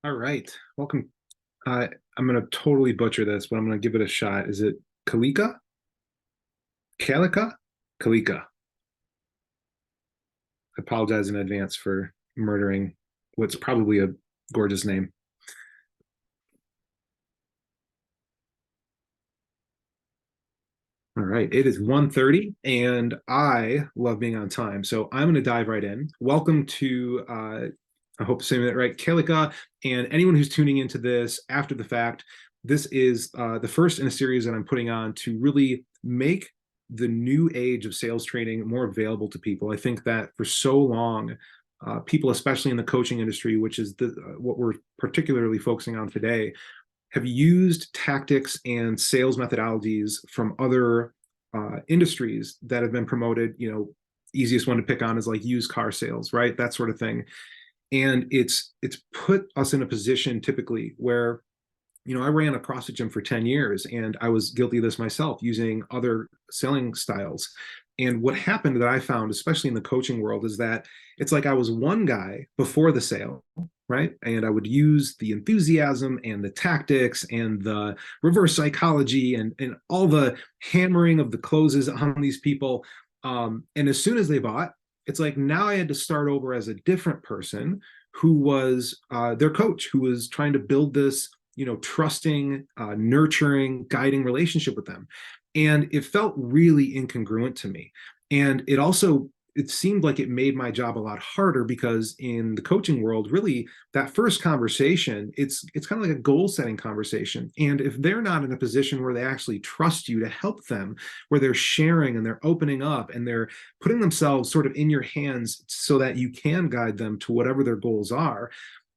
All right. Welcome. I'm going to totally butcher this, but I'm going to give it a shot. Is it Kalika? Kalika? Kalika. I apologize in advance for murdering what's probably a gorgeous name. All right. It is 1:30 and I love being on time. So I'm going to dive right in. Welcome to I hope I'm saying that right, Kalika, and anyone who's tuning into this after the fact. This is the first in a series that I'm putting on to really make the new age of sales training more available to people. I think that for so long, people, especially in the coaching industry, which is what we're particularly focusing on today, have used tactics and sales methodologies from other industries that have been promoted. Easiest one to pick on is like used car sales, right? That sort of thing. And it's put us in a position typically where I ran a CrossFit gym for 10 years and I was guilty of this myself using other selling styles. And what happened that I found, especially in the coaching world, is that it's like I was one guy before the sale, right? And I would use the enthusiasm and the tactics and the reverse psychology and all the hammering of the closes on these people. And as soon as they bought, it's like now I had to start over as a different person who was their coach, who was trying to build this trusting, nurturing, guiding relationship with them. And it felt really incongruent to me. And it seemed like it made my job a lot harder because in the coaching world, really that first conversation, it's kind of like a goal setting conversation. And if they're not in a position where they actually trust you to help them, where they're sharing and they're opening up and they're putting themselves sort of in your hands so that you can guide them to whatever their goals are,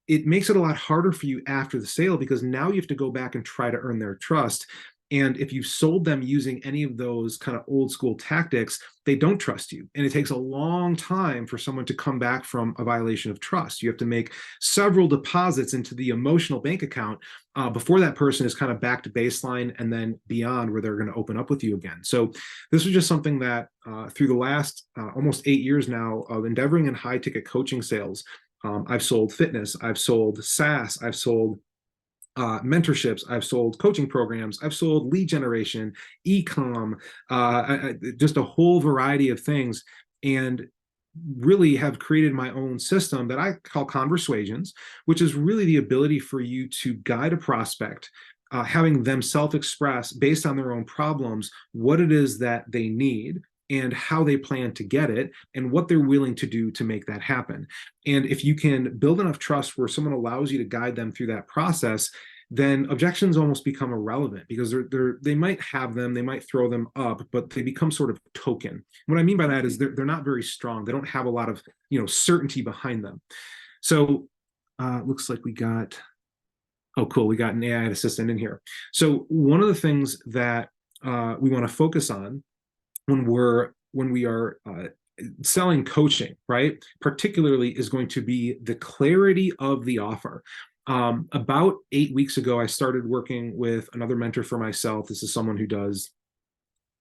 it makes it a lot harder for you after the sale because now you have to go back and try to earn their trust. And if you've sold them using any of those kind of old school tactics, they don't trust you. And it takes a long time for someone to come back from a violation of trust. You have to make several deposits into the emotional bank account before that person is kind of back to baseline and then beyond where they're going to open up with you again. So this was just something that through the last almost 8 years now of endeavoring in high ticket coaching sales, I've sold fitness, I've sold SaaS, I've sold mentorships, I've sold coaching programs, I've sold lead generation, e-com, just a whole variety of things, and really have created my own system that I call Conversations, which is really the ability for you to guide a prospect, having them self-express based on their own problems, what it is that they need and how they plan to get it and what they're willing to do to make that happen. And if you can build enough trust where someone allows you to guide them through that process, then objections almost become irrelevant because they might have them, they might throw them up, but they become sort of token. What I mean by that is they're not very strong. They don't have a lot of certainty behind them. So looks like we got, oh cool, we got an AI assistant in here. So one of the things that we want to focus on when we are selling coaching, right, particularly is going to be the clarity of the offer. About 8 weeks ago, I started working with another mentor for myself. This is someone who does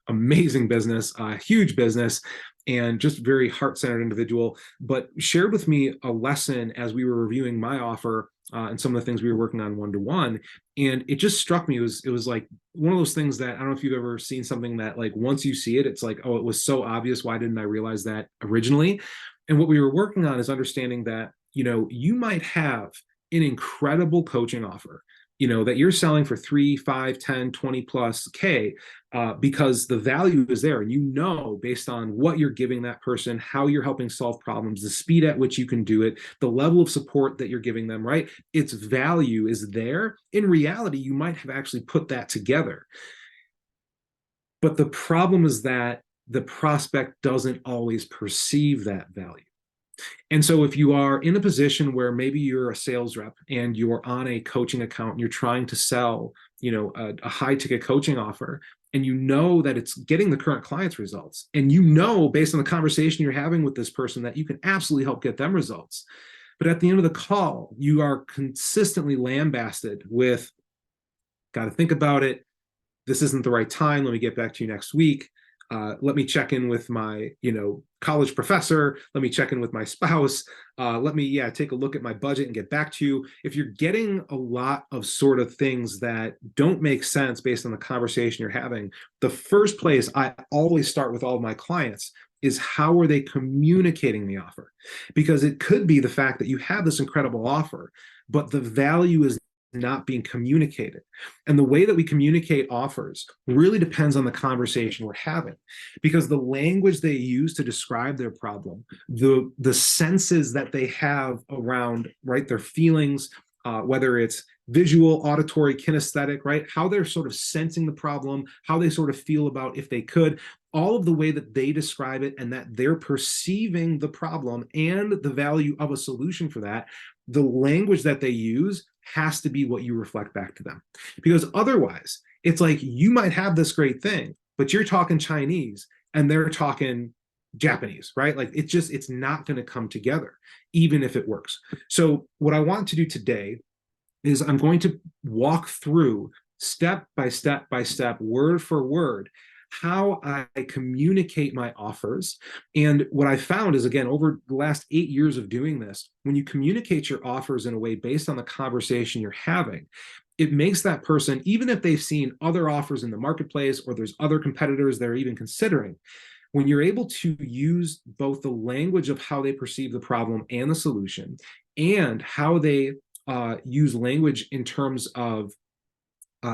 amazing business, huge business, and just very heart-centered individual, but shared with me a lesson as we were reviewing my offer and some of the things we were working on one-to-one. And it just struck me. It was like one of those things that I don't know if you've ever seen something that like once you see it, it's like, oh, it was so obvious. Why didn't I realize that originally? And what we were working on is understanding that you might have an incredible coaching offer, that you're selling for 3, 5, 10, 20 plus K, because the value is there. And based on what you're giving that person, how you're helping solve problems, the speed at which you can do it, the level of support that you're giving them, right? Its value is there. In reality, you might have actually put that together. But the problem is that the prospect doesn't always perceive that value. And so if you are in a position where maybe you're a sales rep and you're on a coaching account and you're trying to sell, a high ticket coaching offer, and that it's getting the current client's results, and based on the conversation you're having with this person that you can absolutely help get them results. But at the end of the call, you are consistently lambasted with, got to think about it. This isn't the right time. Let me get back to you next week. Let me check in with my, college professor. Let me check in with my spouse. Let me, take a look at my budget and get back to you. If you're getting a lot of sort of things that don't make sense based on the conversation you're having, the first place I always start with all of my clients is, how are they communicating the offer? Because it could be the fact that you have this incredible offer, but the value is not being communicated. And the way that we communicate offers really depends on the conversation we're having, because the language they use to describe their problem, the senses that they have around, right, their feelings, whether it's visual, auditory, kinesthetic, right, how they're sort of sensing the problem, how they sort of feel about if they could, all of the way that they describe it and that they're perceiving the problem and the value of a solution for that, the language that they use has to be what you reflect back to them. Because otherwise, it's like you might have this great thing, but you're talking Chinese and they're talking Japanese, right? Like it's not going to come together, even if it works. So what I want to do today is I'm going to walk through step by step by step, word for word, how I communicate my offers. And what I found is, again, over the last 8 years of doing this, when you communicate your offers in a way based on the conversation you're having, it makes that person, even if they've seen other offers in the marketplace or there's other competitors they're even considering, when you're able to use both the language of how they perceive the problem and the solution, and how they use language in terms of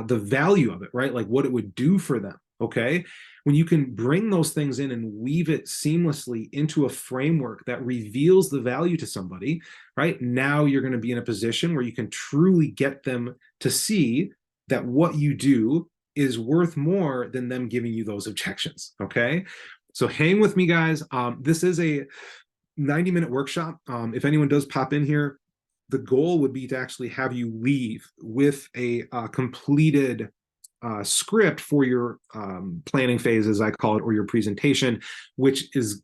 the value of it, right? Like what it would do for them. Okay. When you can bring those things in and weave it seamlessly into a framework that reveals the value to somebody, right? Now you're going to be in a position where you can truly get them to see that what you do is worth more than them giving you those objections. Okay. So hang with me, guys. This is a 90-minute workshop. If anyone does pop in here, the goal would be to actually have you leave with a completed script for your planning phase, as I call it, or your presentation, which is,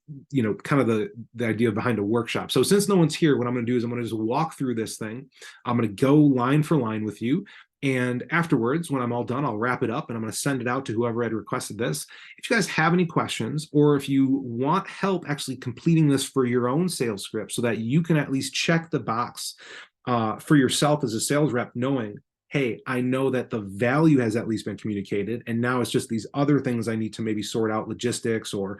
kind of the idea behind a workshop. So since no one's here, what I'm going to do is I'm going to just walk through this thing. I'm going to go line for line with you. And afterwards, when I'm all done, I'll wrap it up and I'm going to send it out to whoever had requested this. If you guys have any questions, or if you want help actually completing this for your own sales script so that you can at least check the box for yourself as a sales rep, knowing, hey, I know that the value has at least been communicated, and now it's just these other things I need to maybe sort out, logistics or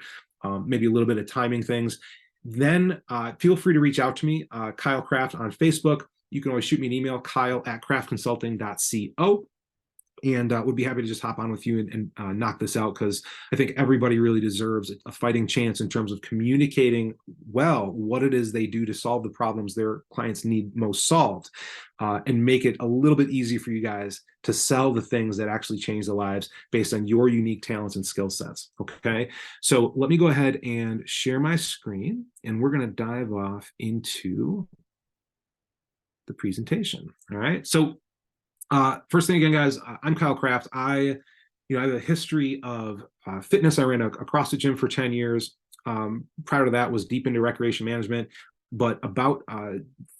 maybe a little bit of timing things, then feel free to reach out to me, Kyle Craft on Facebook. You can always shoot me an email, kyle@craftconsulting.co. And would be happy to just hop on with you and knock this out, because I think everybody really deserves a fighting chance in terms of communicating well what it is they do to solve the problems their clients need most solved, and make it a little bit easier for you guys to sell the things that actually change the lives based on your unique talents and skill sets. Okay, so let me go ahead and share my screen, and we're going to dive off into the presentation. All right, so first thing again, guys, I'm Kyle Craft. I have a history of fitness. I ran a CrossFit gym for 10 years. Prior to that was deep into recreation management. But about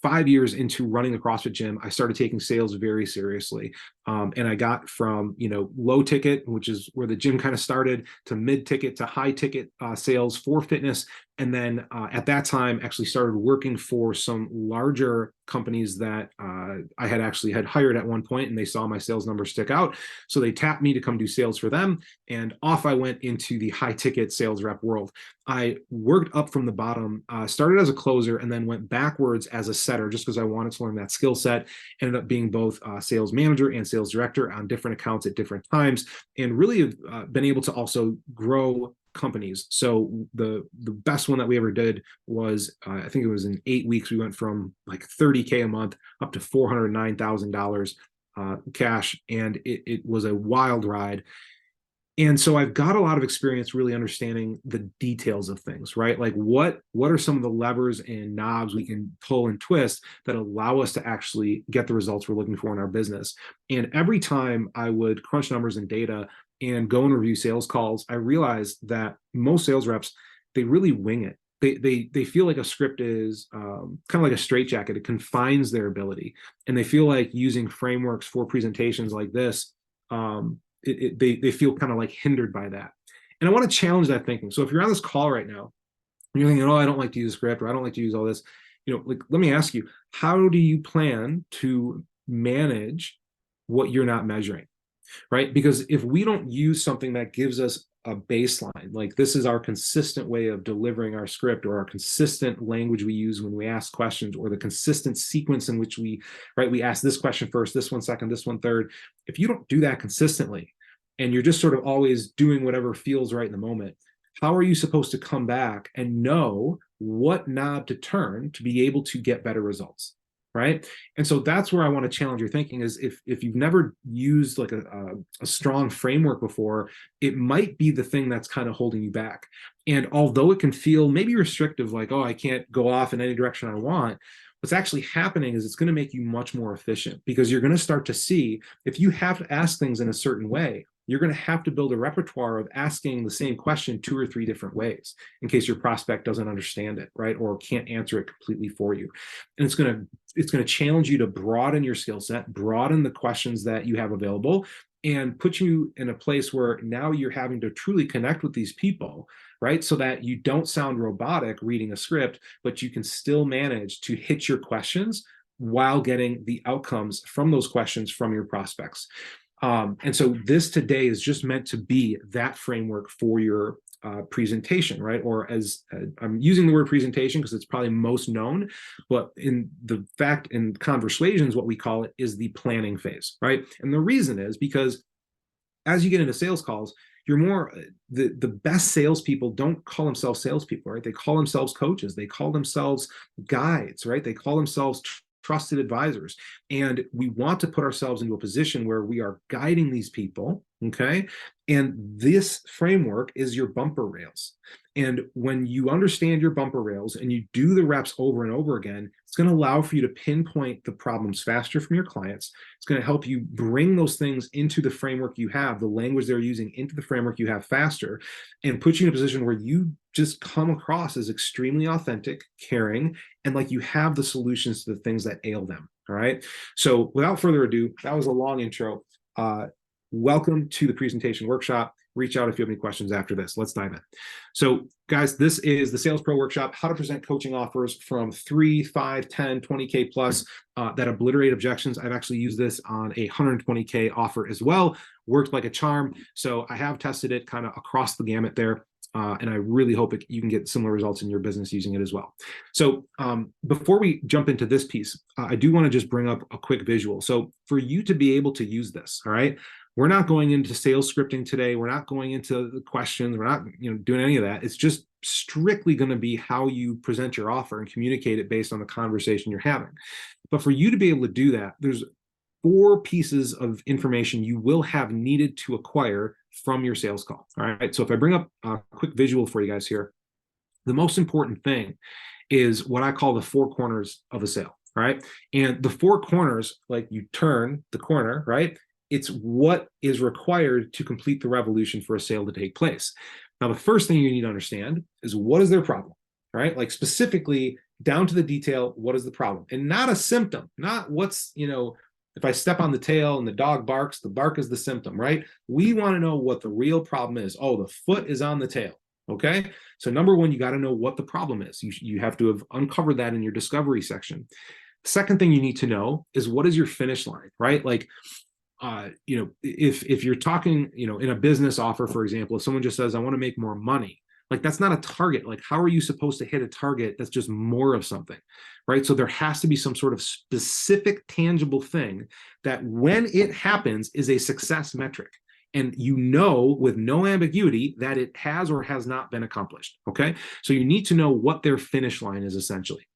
5 years into running the CrossFit gym, I started taking sales very seriously. And I got from, low ticket, which is where the gym kind of started, to mid ticket to high ticket sales for fitness. And then at that time, actually started working for some larger companies that I had actually had hired at one point, and they saw my sales numbers stick out. So they tapped me to come do sales for them. And off I went into the high ticket sales rep world. I worked up from the bottom, started as a closer, and then went backwards as a setter just because I wanted to learn that skill set. Ended up being both sales manager and sales director on different accounts at different times, and really have been able to also grow companies. So the best one that we ever did was I think it was in 8 weeks. We went from like $30K a month up to $409,000 cash, and it was a wild ride. And so I've got a lot of experience really understanding the details of things, right? Like what are some of the levers and knobs we can pull and twist that allow us to actually get the results we're looking for in our business. And every time I would crunch numbers and data and go and review sales calls, I realized that most sales reps, they really wing it. They feel like a script is kind of like a straitjacket. It confines their ability. And they feel like using frameworks for presentations like this, they feel kind of like hindered by that. And I want to challenge that thinking. So if you're on this call right now, and you're thinking, oh, I don't like to use a script, or I don't like to use all this, like, let me ask you, how do you plan to manage what you're not measuring? Right? Because if we don't use something that gives us a baseline, like this is our consistent way of delivering our script, or our consistent language we use when we ask questions, or the consistent sequence in which we ask this question first, this one second, this one third. If you don't do that consistently, and you're just sort of always doing whatever feels right in the moment, how are you supposed to come back and know what knob to turn to be able to get better results? Right. And so that's where I want to challenge your thinking is if you've never used like a strong framework before, it might be the thing that's kind of holding you back. And although it can feel maybe restrictive, like, oh, I can't go off in any direction I want, what's actually happening is it's going to make you much more efficient, because you're going to start to see if you have to ask things in a certain way, you're going to have to build a repertoire of asking the same question 2 or 3 different ways in case your prospect doesn't understand it, right? Or can't answer it completely for you. And it's going to challenge you to broaden your skill set, broaden the questions that you have available, and put you in a place where now you're having to truly connect with these people, right? So that you don't sound robotic reading a script, but you can still manage to hit your questions while getting the outcomes from those questions from your prospects. And so this today is just meant to be that framework for your presentation, right? Or as I'm using the word presentation because it's probably most known, but in the fact in conversations, what we call it is the planning phase, right? And the reason is because as you get into sales calls, you're more the best salespeople don't call themselves salespeople, right? They call themselves coaches. They call themselves guides, right? They call themselves trusted advisors. And we want to put ourselves into a position where we are guiding these people, okay? And this framework is your bumper rails. And when you understand your bumper rails and you do the reps over and over again, it's going to allow for you to pinpoint the problems faster from your clients. It's going to help you bring those things into the framework you have, the language they're using into the framework you have faster, and put you in a position where you just come across as extremely authentic, caring, and like you have the solutions to the things that ail them. All right. So without further ado, that was a long intro. Welcome to the presentation workshop. Reach out if you have any questions after this. Let's dive in. So guys, this is the SalesPro workshop, how to present coaching offers from 3, 5, 10, 20K plus that obliterate objections. I've actually used this on a 120K offer as well. Worked like a charm. So I have tested it kind of across the gamut there. And I really hope you can get similar results in your business using it as well. So before we jump into this piece, I do want to just bring up a quick visual. So for you to be able to use this, all right, we're not going into sales scripting today. We're not going into the questions. We're not doing any of that. It's just strictly going to be how you present your offer and communicate it based on the conversation you're having. But for you to be able to do that, there's 4 pieces of information you will have needed to acquire from your sales call. All right. So if I bring up a quick visual for you guys here, the most important thing is what I call the 4 corners of a sale. All right. And the 4 corners, like you turn the corner, right? It's what is required to complete the revolution for a sale to take place. Now, the first thing you need to understand is what is their problem, right? Like specifically down to the detail, what is the problem? And not a symptom, not what's, if I step on the tail and the dog barks, the bark is the symptom, right? We want to know what the real problem is. Oh, the foot is on the tail. Okay. So number one, you got to know what the problem is. You have to have uncovered that in your discovery section. Second thing you need to know is, what is your finish line, right? Like, if you're talking, in a business offer, for example, if someone just says, I want to make more money, like, that's not a target. Like, how are you supposed to hit a target that's just more of something, right? So there has to be some sort of specific, tangible thing that, when it happens, is a success metric. And with no ambiguity, that it has or has not been accomplished. Okay. So you need to know what their finish line is, essentially.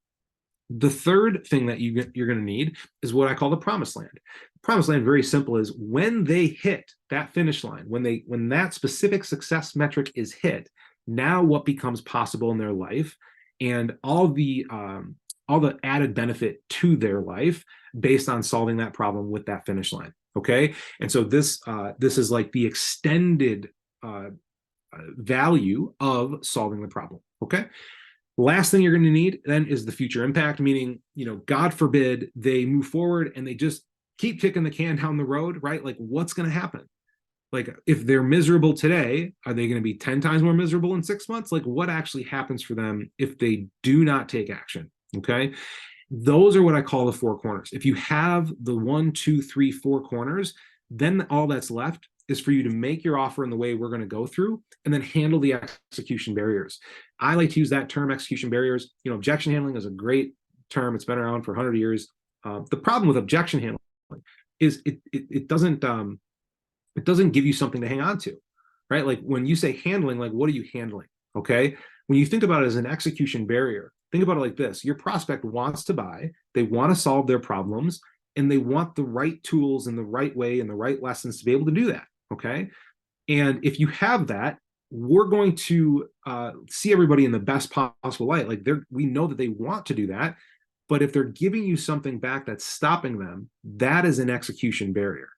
The third thing that you're going to need is what I call the promised land. Promised land, very simple, is when they hit that finish line, when that specific success metric is hit, now what becomes possible in their life, and all the added benefit to their life based on solving that problem with that finish line. Okay. And so this is like the extended value of solving the problem. Okay. Last thing you're going to need then is the future impact, meaning, God forbid they move forward and they just keep kicking the can down the road, right? Like, what's going to happen? Like, if they're miserable today, are they going to be 10 times more miserable in 6 months? Like, what actually happens for them if they do not take action? Okay. Those are what I call the 4 corners. If you have the 1, 2, 3, 4 corners, then all that's left is for you to make your offer in the way we're going to go through, and then handle the execution barriers. I like to use that term, execution barriers. Objection handling is a great term. It's been around for 100 years. The problem with objection handling is it doesn't give you something to hang on to, right? Like, when you say handling, like, what are you handling? Okay. When you think about it as an execution barrier, think about it like this. Your prospect wants to buy, they want to solve their problems, and they want the right tools in the right way and the right lessons to be able to do that. Okay. And if you have that, we're going to see everybody in the best possible light. Like, we know that they want to do that, but if they're giving you something back that's stopping them, that is an execution barrier.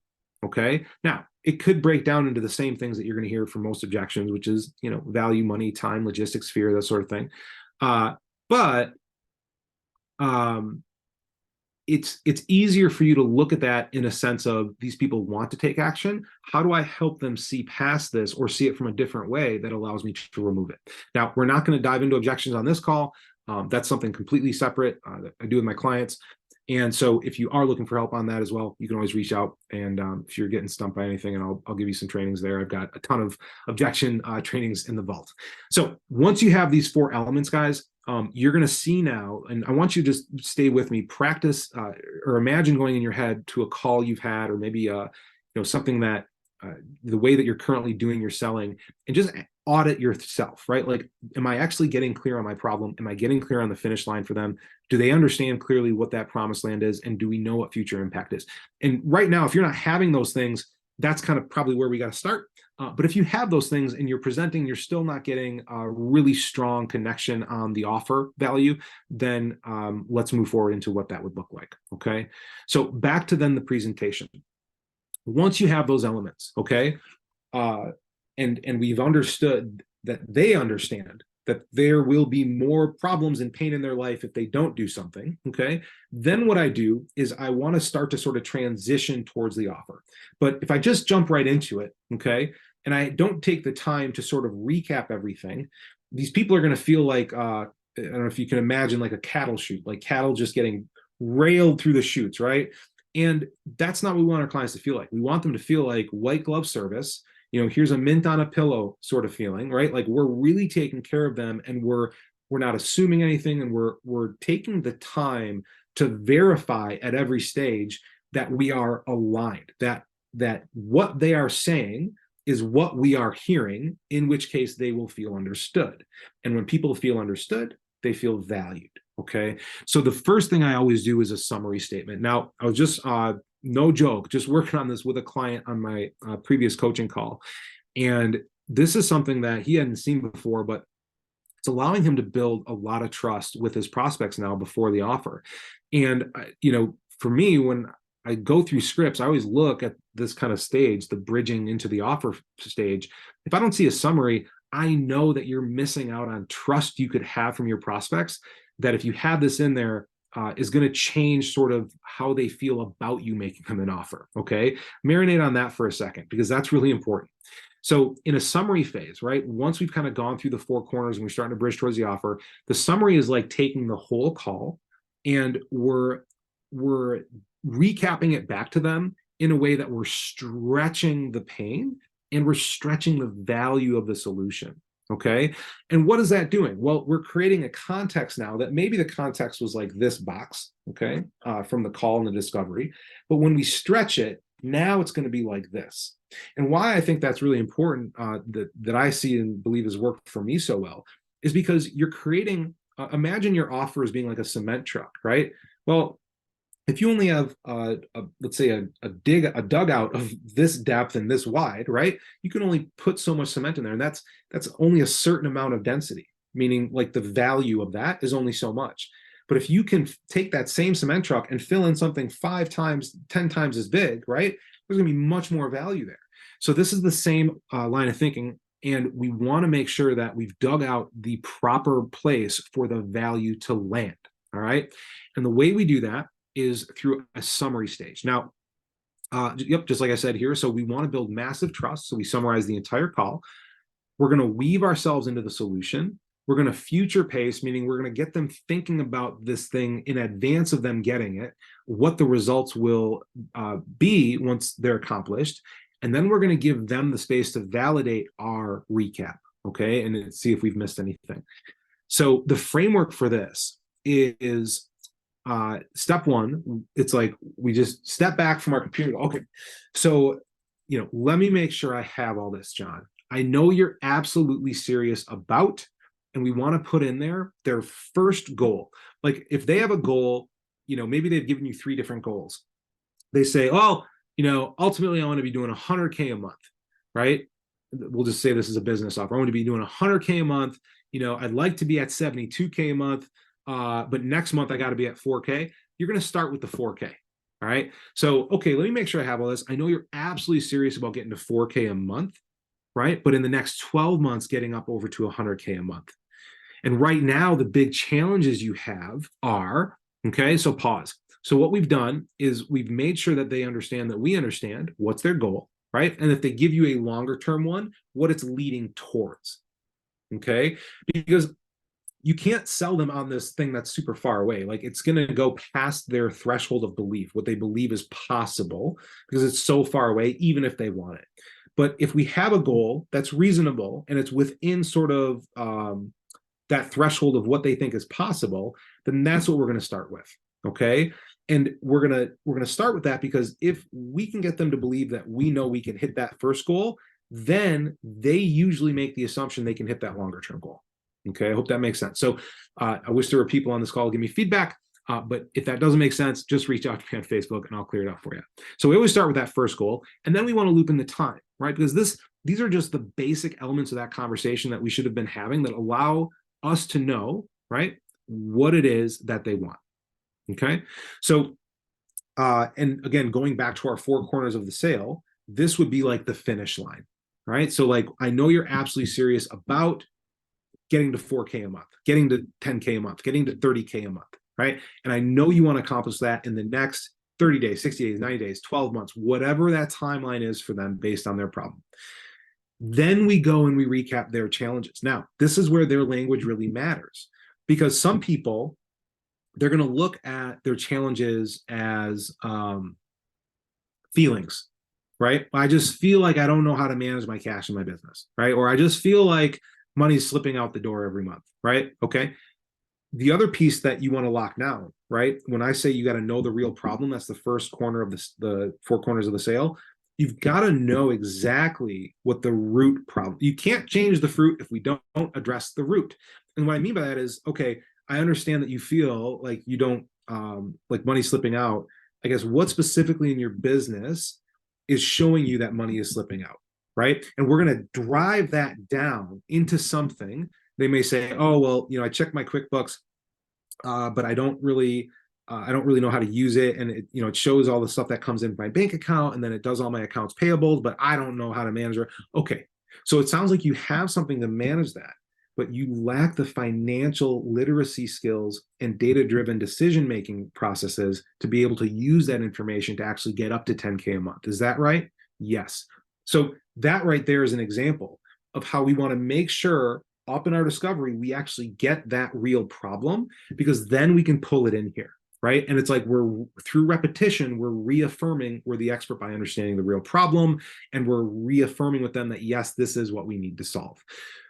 Okay. Now, it could break down into the same things that you're going to hear from most objections, which is, value, money, time, logistics, fear, that sort of thing. But it's easier for you to look at that in a sense of, these people want to take action. How do I help them see past this, or see it from a different way that allows me to remove it? Now, we're not going to dive into objections on this call. That's something completely separate that I do with my clients. And so if you are looking for help on that as well, you can always reach out. And if you're getting stumped by anything, and I'll give you some trainings there. I've got a ton of objection trainings in the vault. So once you have these 4 elements, guys, you're going to see now, and I want you to just stay with me, practice or imagine going in your head to a call you've had, or maybe something that the way that you're currently doing your selling, and just audit yourself, right? Like, am I actually getting clear on my problem? Am I getting clear on the finish line for them? Do they understand clearly what that promised land is? And do we know what future impact is? And right now, if you're not having those things, that's kind of probably where we got to start. But if you have those things and you're presenting, you're still not getting a really strong connection on the offer value, then let's move forward into what that would look like. Okay. So back to then the presentation. Once you have those elements, okay, and we've understood that they understand that there will be more problems and pain in their life if they don't do something, okay, then what I do is I want to start to sort of transition towards the offer. But if I just jump right into it, okay, and I don't take the time to sort of recap everything, these people are going to feel like, I don't know if you can imagine, like a cattle chute, like cattle just getting railed through the chutes, right? And that's not what we want our clients to feel like. We want them to feel like white glove service, here's a mint on a pillow sort of feeling, right? Like, we're really taking care of them, and we're not assuming anything, and we're taking the time to verify at every stage that we are aligned, that what they are saying is what we are hearing, in which case they will feel understood. And when people feel understood, they feel valued. Okay. So the first thing I always do is a summary statement. Now, I was just, no joke, just working on this with a client on my previous coaching call. And this is something that he hadn't seen before, but it's allowing him to build a lot of trust with his prospects now before the offer. And, for me, when I go through scripts, I always look at this kind of stage, the bridging into the offer stage. If I don't see a summary, I know that you're missing out on trust you could have from your prospects, that if you have this in there, is going to change sort of how they feel about you making them an offer. Okay. Marinate on that for a second, because that's really important. So in a summary phase, right, once we've kind of gone through the four corners and we're starting to bridge towards the offer, the summary is like taking the whole call and we're recapping it back to them in a way that we're stretching the pain and we're stretching the value of the solution. Okay. And what is that doing? Well, we're creating a context now that maybe the context was like this box, okay, from the call and the discovery. But when we stretch it, now it's going to be like this. And why I think that's really important, that I see and believe has worked for me so well, is because you're creating, imagine your offer as being like a cement truck, right? Well, if you only have let's say a dugout of this depth and this wide, right, you can only put so much cement in there, and that's only a certain amount of density, meaning like the value of that is only so much. But if you can take that same cement truck and fill in something 5 times 10 times as big, right, there's going to be much more value there. So this is the same line of thinking, and we want to make sure that we've dug out the proper place for the value to land. All right, and the way we do that is through a summary stage. Now, just like I said here, so we want to build massive trust. So we summarize the entire call. We're going to weave ourselves into the solution. We're going to future pace, meaning we're going to get them thinking about this thing in advance of them getting it, what the results will be once they're accomplished. And then we're going to give them the space to validate our recap, okay, and see if we've missed anything. So the framework for this is step one. It's like we just step back from our computer. Okay, so let me make sure I have all this, John. I know you're absolutely serious about, and we want to put in there their first goal. Like if they have a goal, maybe they've given you 3 different goals. They say, oh, ultimately I want to be doing 100K a month, right? We'll just say this is a business offer. I want to be doing 100K a month. I'd like to be at 72K a month. But next month I got to be at 4K. You're going to start with the 4K. All right. So, okay, let me make sure I have all this. I know you're absolutely serious about getting to 4K a month, right? But in the next 12 months, getting up over to 100K a month. And right now, the big challenges you have are, okay, so pause. So what we've done is we've made sure that they understand that we understand what's their goal, right? And if they give you a longer term one, what it's leading towards. Okay. Because you can't sell them on this thing that's super far away. Like it's going to go past their threshold of belief, what they believe is possible, because it's so far away, even if they want it. But if we have a goal that's reasonable and it's within sort of that threshold of what they think is possible, then that's what we're going to start with. Okay. And we're gonna start with that, because if we can get them to believe that we know we can hit that first goal, then they usually make the assumption they can hit that longer term goal. Okay, I hope that makes sense. So I wish there were people on this call to give me feedback, but if that doesn't make sense, just reach out to me on Facebook and I'll clear it up for you. So we always start with that first goal, and then we want to loop in the time, right? Because these are just the basic elements of that conversation that we should have been having that allow us to know, right, what it is that they want. Okay, so and again, going back to our 4 corners of the sale, this would be like the finish line, right? So like, I know you're absolutely serious about getting to 4K a month, getting to 10K a month, getting to 30K a month, right? And I know you want to accomplish that in the next 30 days, 60 days, 90 days, 12 months, whatever that timeline is for them based on their problem. Then we go and we recap their challenges. Now, this is where their language really matters, because some people, they're going to look at their challenges as feelings, right? I just feel like I don't know how to manage my cash in my business, right? Or I just feel like money's slipping out the door every month, right? Okay. The other piece that you want to lock down, right? When I say you got to know the real problem, that's the first corner of the 4 corners of the sale. You've got to know exactly what the root problem. You can't change the fruit if we don't address the root. And what I mean by that is, okay, I understand that you feel like you don't like money slipping out. I guess what specifically in your business is showing you that money is slipping out, right? And we're going to drive that down into something. They may say, oh, well, I checked my QuickBooks, but I don't really know how to use it. And it shows all the stuff that comes into my bank account, and then it does all my accounts payables, but I don't know how to manage it. Okay. So it sounds like you have something to manage that, but you lack the financial literacy skills and data-driven decision-making processes to be able to use that information to actually get up to 10K a month. Is that right? Yes. So that right there is an example of how we want to make sure up in our discovery, we actually get that real problem, because then we can pull it in here, right? And it's like we're through repetition, we're reaffirming we're the expert by understanding the real problem, and we're reaffirming with them that yes, this is what we need to solve.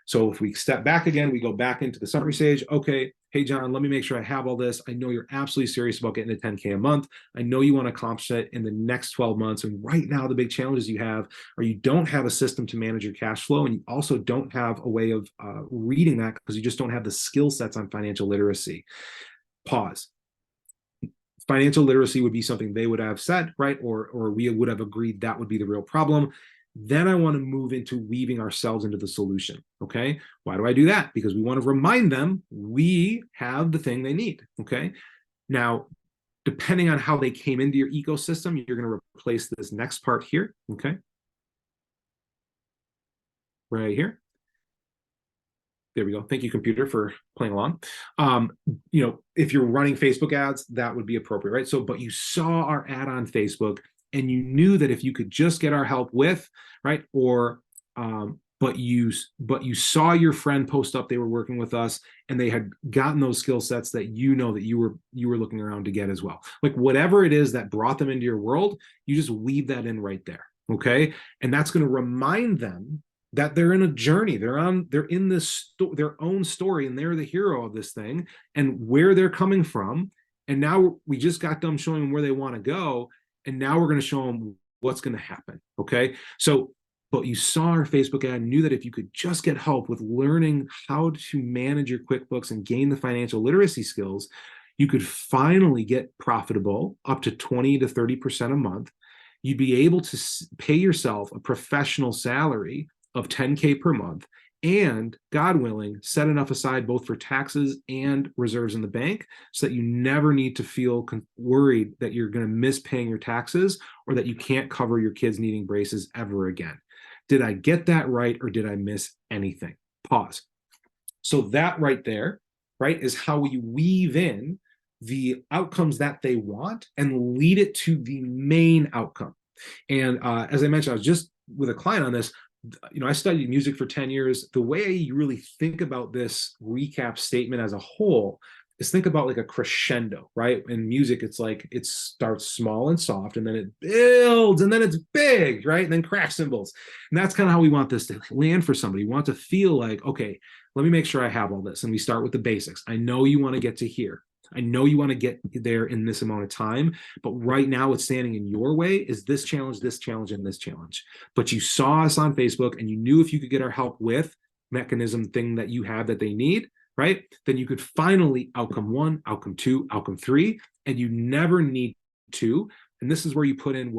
So if we step back again, we go back into the summary stage. Okay, hey, John, let me make sure I have all this. I know you're absolutely serious about getting to 10K a month. I know you want to accomplish it in the next 12 months. And right now, the big challenges you have are you don't have a system to manage your cash flow, and you also don't have a way of reading that because you just don't have the skill sets on financial literacy. Pause. Financial literacy would be something they would have said, right? Or we would have agreed that would be the real problem. Then I want to move into weaving ourselves into the solution. Okay. Why do I do that? Because we want to remind them we have the thing they need. Okay. Now, depending on how they came into your ecosystem, you're going to replace this next part here. Okay. Right here. There we go. Thank you, computer, for playing along. If you're running Facebook ads, that would be appropriate, right? So, but you saw our ad on Facebook, and you knew that if you could just get our help with, right, or but you saw your friend post up they were working with us, and they had gotten those skill sets that that you were looking around to get as well. Like whatever it is that brought them into your world, you just weave that in right there, okay? And that's going to remind them that they're in a journey. They're in this their own story, and they're the hero of this thing, and where they're coming from. And now we just got done showing them where they want to go, and now we're going to show them what's going to happen. Okay. So, but you saw our Facebook ad and knew that if you could just get help with learning how to manage your QuickBooks and gain the financial literacy skills, you could finally get profitable up to 20 to 30% a month. You'd be able to pay yourself a professional salary of 10K per month, and God willing, set enough aside both for taxes and reserves in the bank so that you never need to feel worried that you're going to miss paying your taxes or that you can't cover your kids needing braces ever again. Did I get that right, or did I miss anything? Pause. So that right there, right, is how we weave in the outcomes that they want and lead it to the main outcome. And as I mentioned, I was just with a client on this. I studied music for 10 years. The way you really think about this recap statement as a whole is think about like a crescendo, right? In music, it's like it starts small and soft, and then it builds, and then it's big, right? And then crash cymbals. And that's kind of how we want this to land for somebody. We want to feel like, okay, let me make sure I have all this. And we start with the basics. I know you want to get to here. I know you want to get there in this amount of time, but right now what's standing in your way is this challenge, and this challenge. But you saw us on Facebook, and you knew if you could get our help with mechanism thing that you have that they need, right? Then you could finally outcome 1, outcome 2, outcome 3, and you never need to. And this is where you put in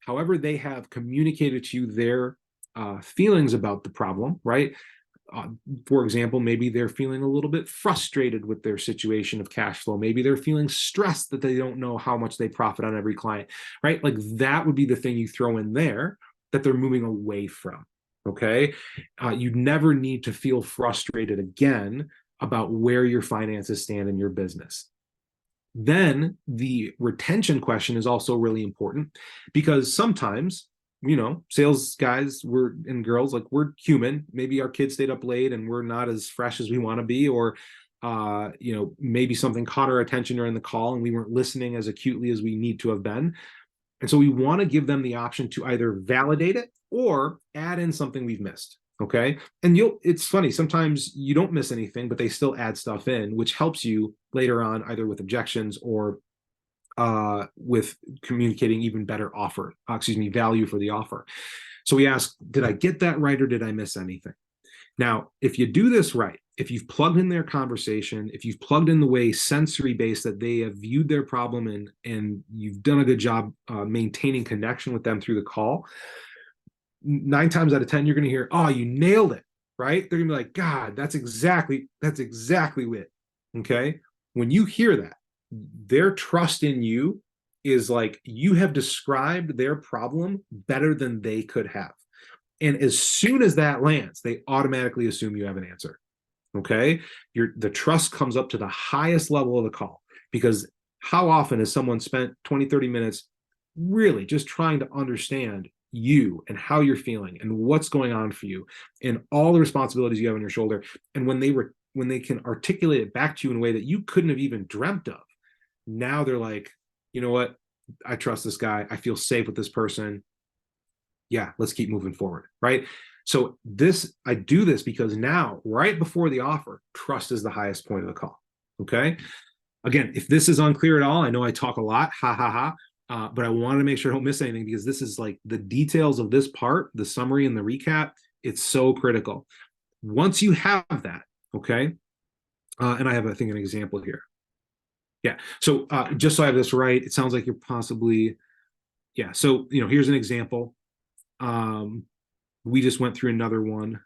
however they have communicated to you their feelings about the problem, right? For example, maybe they're feeling a little bit frustrated with their situation of cash flow. Maybe they're feeling stressed that they don't know how much they profit on every client, right? Like that would be the thing you throw in there that they're moving away from, okay? You never need to feel frustrated again about where your finances stand in your business. Then the retention question is also really important, because sometimes sales guys and girls, like we're human. Maybe our kids stayed up late and we're not as fresh as we want to be, or maybe something caught our attention during the call and we weren't listening as acutely as we need to have been. And so we want to give them the option to either validate it or add in something we've missed. Okay. And it's funny, sometimes you don't miss anything, but they still add stuff in, which helps you later on, either with objections or with communicating even better value for the offer. So we ask, did I get that right, or did I miss anything? Now, if you do this right, if you've plugged in their conversation, if you've plugged in the way sensory based that they have viewed their problem and you've done a good job maintaining connection with them through the call, 9 times out of 10, you're going to hear, oh, you nailed it, right? They're going to be like, God, that's exactly it. Okay. When you hear that, their trust in you is like, you have described their problem better than they could have. And as soon as that lands, they automatically assume you have an answer. Okay. The trust comes up to the highest level of the call, because how often has someone spent 20, 30 minutes really just trying to understand you and how you're feeling and what's going on for you and all the responsibilities you have on your shoulder. And when they can articulate it back to you in a way that you couldn't have even dreamt of, now they're like, you know what? I trust this guy. I feel safe with this person. Yeah, let's keep moving forward, right? So I do this because now, right before the offer, trust is the highest point of the call. Okay. Again, if this is unclear at all, I know I talk a lot, ha ha ha. But I want to make sure I don't miss anything, because this is like the details of this part, the summary and the recap. It's so critical. Once you have that, okay, and I have, I think, an example here. Yeah. So just so I have this right, it sounds like you're possibly, yeah. So, here's an example. We just went through another one.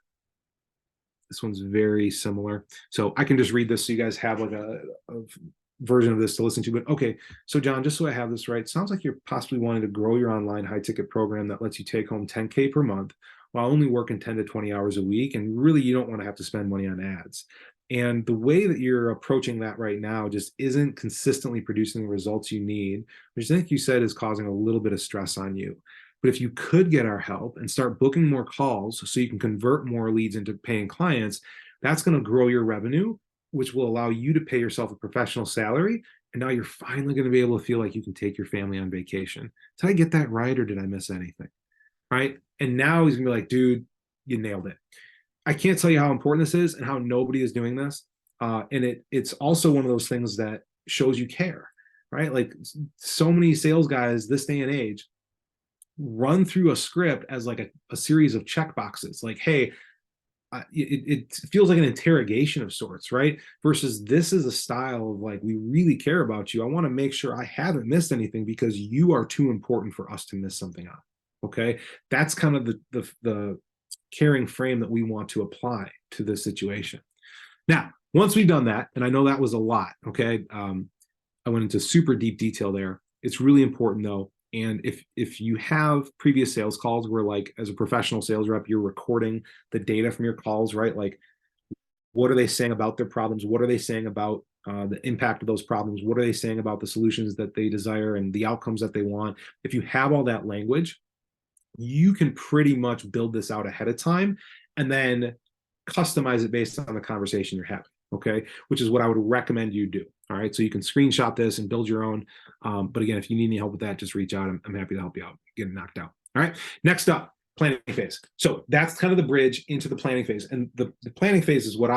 This one's very similar. So I can just read this so you guys have like a version of this to listen to. But okay, so John, just so I have this right, sounds like you're possibly wanting to grow your online high ticket program that lets you take home 10K per month while only working 10 to 20 hours a week. And really, you don't want to have to spend money on ads. And the way that you're approaching that right now just isn't consistently producing the results you need, which I think you said is causing a little bit of stress on you. But if you could get our help and start booking more calls so you can convert more leads into paying clients, that's going to grow your revenue, which will allow you to pay yourself a professional salary. And now you're finally going to be able to feel like you can take your family on vacation. Did I get that right, or did I miss anything? Right? And now he's going to be like, dude, you nailed it. I can't tell you how important this is and how nobody is doing this. And it's also one of those things that shows you care, right? Like, so many sales guys this day and age run through a script as like a series of check boxes. Like, hey, it feels like an interrogation of sorts, right? Versus this is a style of like, we really care about you. I want to make sure I haven't missed anything because you are too important for us to miss something on. Okay. That's kind of the caring frame that we want to apply to this situation. Now, once we've done that, and I know that was a lot, okay, I went into super deep detail there. It's really important though. And if you have previous sales calls where, like, as a professional sales rep, you're recording the data from your calls, right? Like, what are they saying about their problems? What are they saying about the impact of those problems? What are they saying about the solutions that they desire and the outcomes that they want? If you have all that language, you can pretty much build this out ahead of time and then customize it based on the conversation you're having, okay? Which is what I would recommend you do, all right? So you can screenshot this and build your own. But again, if you need any help with that, just reach out. I'm happy to help you out, get it knocked out, all right? Next up, planning phase. So that's kind of the bridge into the planning phase. And the planning phase is what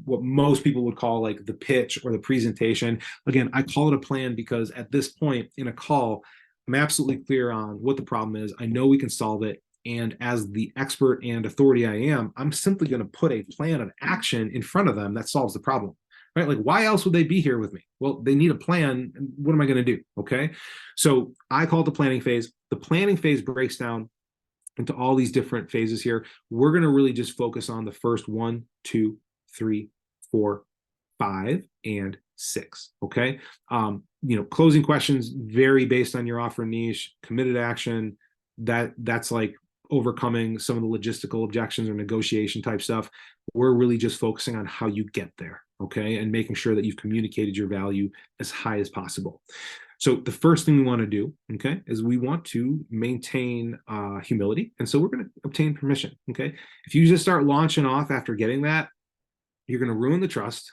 what most people would call like the pitch or the presentation. Again, I call it a plan because at this point in a call, I'm absolutely clear on what the problem is. I know we can solve it. And as the expert and authority I am, I'm simply going to put a plan of action in front of them that solves the problem, right? Like, why else would they be here with me? Well, they need a plan. What am I going to do? Okay. So I call it the planning phase. The planning phase breaks down into all these different phases here. We're going to really just focus on the first 1, 2, 3, 4, 5, and 6. Okay. Closing questions vary based on your offer niche. Committed action, that's like overcoming some of the logistical objections or negotiation type stuff. We're really just focusing on how you get there, okay, and making sure that you've communicated your value as high as possible. So the first thing we want to do, okay, is we want to maintain humility. And so we're going to obtain permission, okay? If you just start launching off after getting that, you're going to ruin the trust.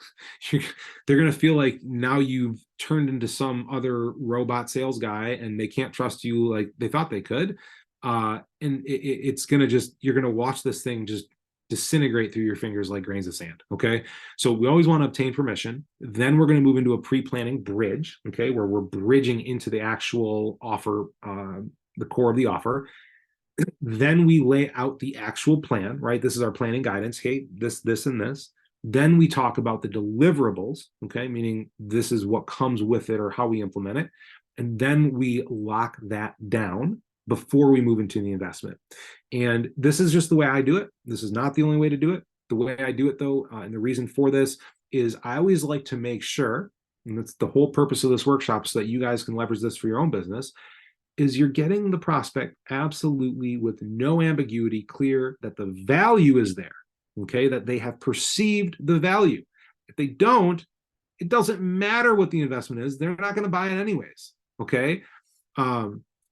They're going to feel like now you've turned into some other robot sales guy and they can't trust you like they thought they could. And it's going to you're going to watch this thing just disintegrate through your fingers like grains of sand. Okay. So we always want to obtain permission. Then we're going to move into a pre-planning bridge. Okay. Where we're bridging into the actual offer, the core of the offer. Then we lay out the actual plan, right? This is our planning guidance. Hey, this, and this. Then we talk about the deliverables, okay, meaning this is what comes with it or how we implement it. And then we lock that down before we move into the investment. And this is just the way I do it. This is not the only way to do it. The way I do it, though, and the reason for this is I always like to make sure, and that's the whole purpose of this workshop so that you guys can leverage this for your own business, is you're getting the prospect absolutely with no ambiguity clear that the value is there. Okay, that they have perceived the value. If they don't, it doesn't matter what the investment is. They're not going to buy it anyways. Okay.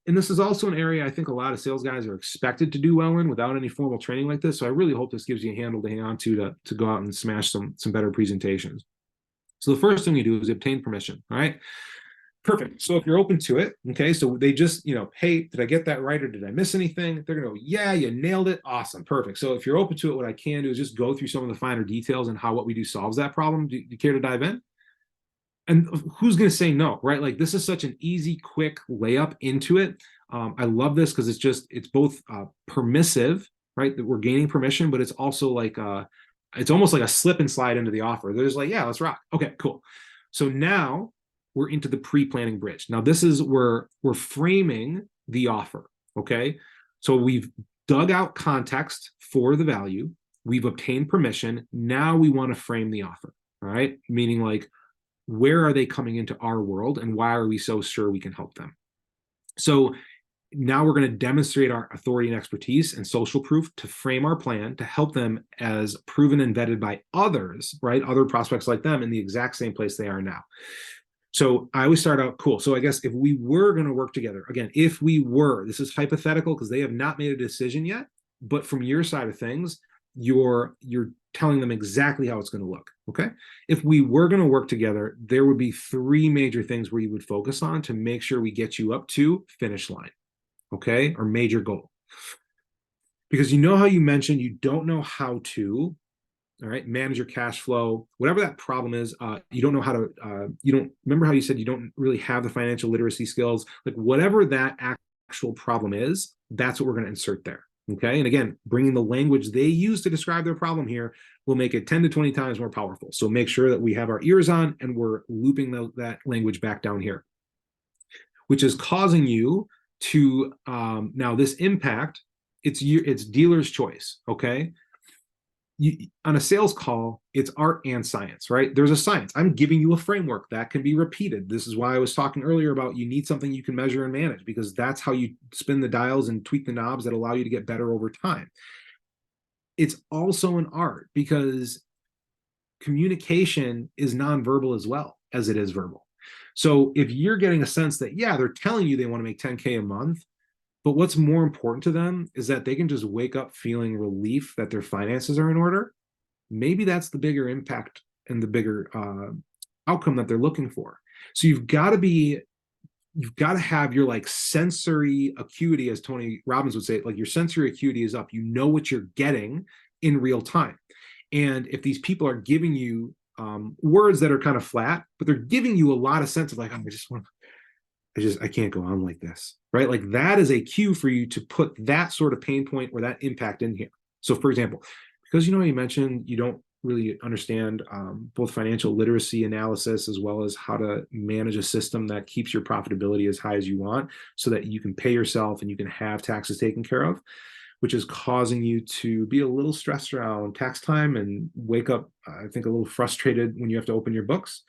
And this is also an area I think a lot of sales guys are expected to do well in without any formal training like this. So I really hope this gives you a handle to hang on to go out and smash some better presentations. So the first thing you do is obtain permission. All right. Perfect. So if you're open to it, okay, so they just, hey, did I get that right or did I miss anything? They're going to go, yeah, you nailed it. Awesome. Perfect. So if you're open to it, what I can do is just go through some of the finer details and how what we do solves that problem. Do you care to dive in? And who's going to say no, right? Like this is such an easy, quick layup into it. I love this because it's both permissive, right? That we're gaining permission, but it's also like, it's almost like a slip and slide into the offer. They're just like, yeah, let's rock. Okay, cool. So now we're into the pre-planning bridge. Now this is where we're framing the offer, okay? So we've dug out context for the value. We've obtained permission. Now we want to frame the offer, all right? Meaning like, where are they coming into our world and why are we so sure we can help them? So now we're going to demonstrate our authority and expertise and social proof to frame our plan to help them as proven and vetted by others, right? Other prospects like them in the exact same place they are now. So I always start out, cool. So I guess if we were going to work together, again, if we were, this is hypothetical because they have not made a decision yet, but from your side of things, you're telling them exactly how it's going to look, okay? If we were going to work together, there would be 3 major things where you would focus on to make sure we get you up to finish line, okay? Or major goal. Because how you mentioned you don't know how to, all right, manage your cash flow, whatever that problem is, you don't know how to, you don't, remember how you said you don't really have the financial literacy skills, like whatever that actual problem is, that's what we're going to insert there. Okay. And again, bringing the language they use to describe their problem here will make it 10 to 20 times more powerful. So make sure that we have our ears on and we're looping that language back down here, which is causing you to, now this impact, it's dealer's choice. Okay. On a sales call, it's art and science, right? There's a science. I'm giving you a framework that can be repeated. This is why I was talking earlier about you need something you can measure and manage because that's how you spin the dials and tweak the knobs that allow you to get better over time. It's also an art because communication is nonverbal as well as it is verbal. So if you're getting a sense that, yeah, they're telling you they want to make 10K a month, but what's more important to them is that they can just wake up feeling relief that their finances are in order. Maybe that's the bigger impact and the bigger outcome that they're looking for. So you've got to have your like sensory acuity, as Tony Robbins would say, like your sensory acuity is up. You know what you're getting in real time. And if these people are giving you words that are kind of flat, but they're giving you a lot of sense of like, I can't go on like this, right? Like that is a cue for you to put that sort of pain point or that impact in here. So for example, because you mentioned you don't really understand both financial literacy analysis as well as how to manage a system that keeps your profitability as high as you want so that you can pay yourself and you can have taxes taken care of, which is causing you to be a little stressed around tax time and wake up, I think, a little frustrated when you have to open your books.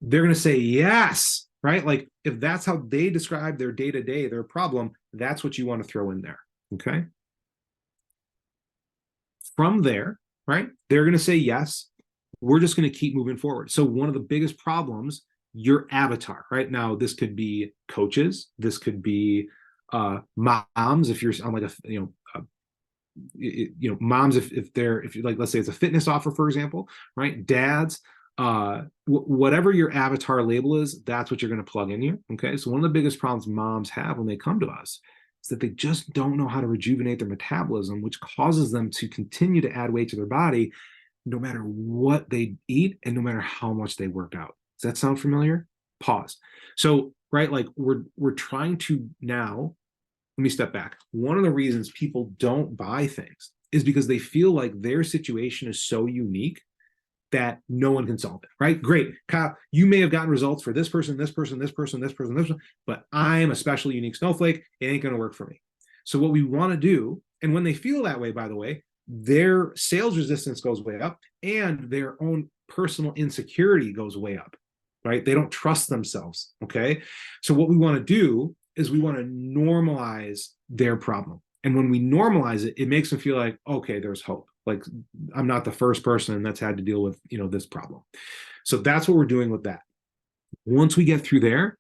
They're going to say yes. Right? Like if that's how they describe their day-to-day, their problem, that's what you want to throw in there. Okay. From there, right? They're going to say yes. We're just going to keep moving forward. So one of the biggest problems, your avatar, right? Now, this could be coaches. This could be moms. If you're on like moms, if you like, let's say it's a fitness offer, for example, right? Dads, whatever your avatar label is, that's what you're going to plug in here. Okay. So one of the biggest problems moms have when they come to us is that they just don't know how to rejuvenate their metabolism, which causes them to continue to add weight to their body no matter what they eat and no matter how much they work out. Does that sound familiar? Pause. So, right, like we're trying to now, let me step back. One of the reasons people don't buy things is because they feel like their situation is so unique that no one can solve it, right? Great, Kyle, you may have gotten results for this person, but I'm a special unique snowflake. It ain't going to work for me. So what we want to do, and when they feel that way, by the way, their sales resistance goes way up and their own personal insecurity goes way up, right? They don't trust themselves, okay? So what we want to do is we want to normalize their problem. And when we normalize it, it makes them feel like, okay, there's hope. Like I'm not the first person that's had to deal with, this problem. So that's what we're doing with that. Once we get through there,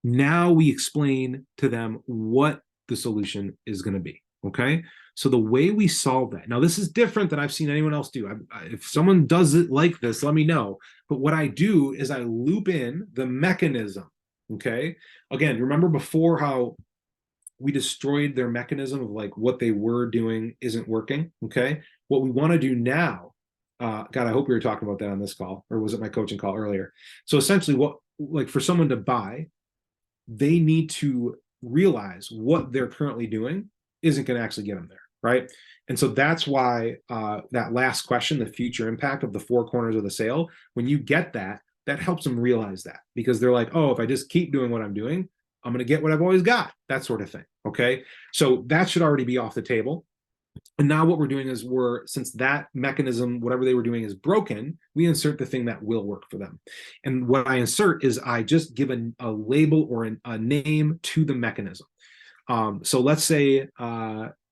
Now we explain to them what the solution is going to be. Okay. So the way we solve that, now this is different than I've seen anyone else do. If someone does it like this, let me know. But what I do is I loop in the mechanism. Okay. Again, remember before how we destroyed their mechanism of like what they were doing isn't working. Okay. What we want to do now, God, I hope we were talking about that on this call, or was it my coaching call earlier? So essentially, what, like for someone to buy, they need to realize what they're currently doing isn't going to actually get them there, right? And so that's why that last question, the future impact of the four corners of the sale, when you get that, that helps them realize that, because they're like, oh, if I just keep doing what I'm doing, I'm going to get what I've always got, that sort of thing. Okay. So that should already be off the table. And now what we're doing is since that mechanism, whatever they were doing is broken, we insert the thing that will work for them. And what I insert is I just give a label or a name to the mechanism. So let's say,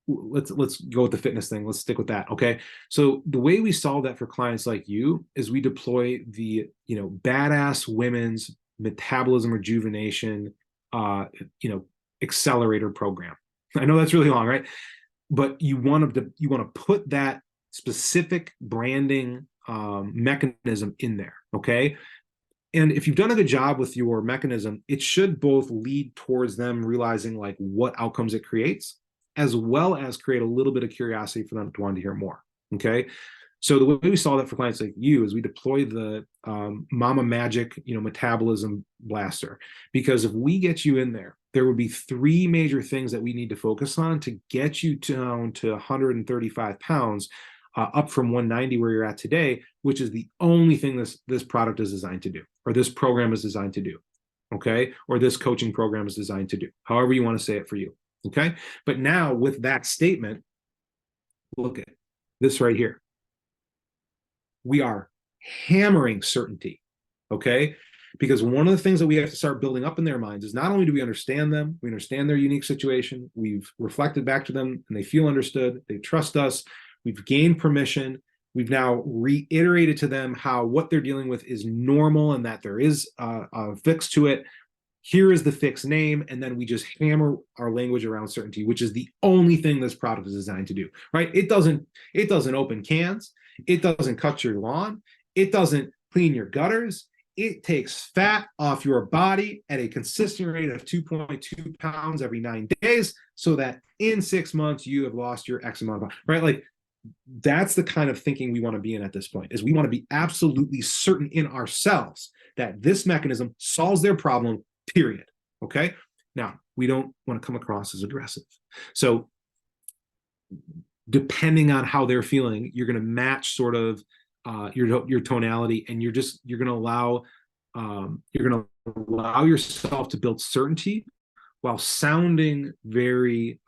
let's go with the fitness thing. Let's stick with that. Okay. So the way we solve that for clients like you is we deploy the, badass women's metabolism rejuvenation, accelerator program. I know that's really long, right? But you want to put that specific branding mechanism in there, okay? And if you've done a good job with your mechanism, it should both lead towards them realizing like what outcomes it creates, as well as create a little bit of curiosity for them to want to hear more, okay? So the way we solve that for clients like you is we deploy the Mama Magic, metabolism blaster, because if we get you in there, there would be three major things that we need to focus on to get you down to 135 pounds, up from 190 where you're at today, which is the only thing this product is designed to do, or this program is designed to do, okay? Or this coaching program is designed to do, however you want to say it for you, okay? But now with that statement, look at this right here. We are hammering certainty, okay? Because one of the things that we have to start building up in their minds is not only do we understand them, we understand their unique situation, we've reflected back to them and they feel understood, they trust us, we've gained permission, we've now reiterated to them how what they're dealing with is normal and that there is a fix to it. Here is the fixed name, and then we just hammer our language around certainty, which is the only thing this product is designed to do, right? It doesn't open cans, it doesn't cut your lawn, it doesn't clean your gutters, it takes fat off your body at a consistent rate of 2.2 pounds every 9 days, so that in 6 months you have lost your X amount of pounds, right? Like that's the kind of thinking we want to be in at this point, is we want to be absolutely certain in ourselves that this mechanism solves their problem, period. Okay. Now, we don't want to come across as aggressive. So depending on how they're feeling, you're going to match sort of your tonality, and you're going to allow yourself to build certainty while sounding very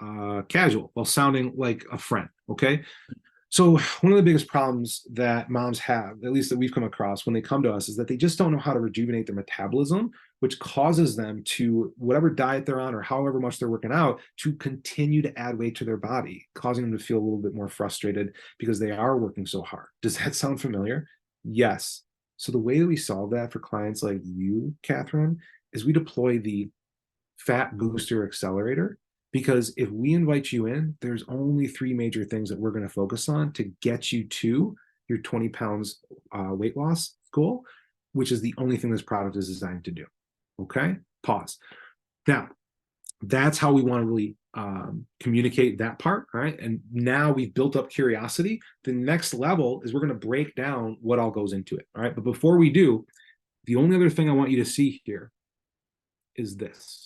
casual, while sounding like a friend. Okay. So one of the biggest problems that moms have, at least that we've come across when they come to us, is that they just don't know how to rejuvenate their metabolism, which causes them to, whatever diet they're on or however much they're working out, to continue to add weight to their body, causing them to feel a little bit more frustrated because they are working so hard. Does that sound familiar? Yes. So the way that we solve that for clients like you, Catherine, is we deploy the Fat Booster Accelerator. Because if we invite you in, there's only three major things that we're going to focus on to get you to your 20 pounds weight loss goal, which is the only thing this product is designed to do. Okay, pause. Now, that's how we want to really communicate that part, right? And now we've built up curiosity. The next level is we're going to break down what all goes into it, all right? But before we do, the only other thing I want you to see here is this.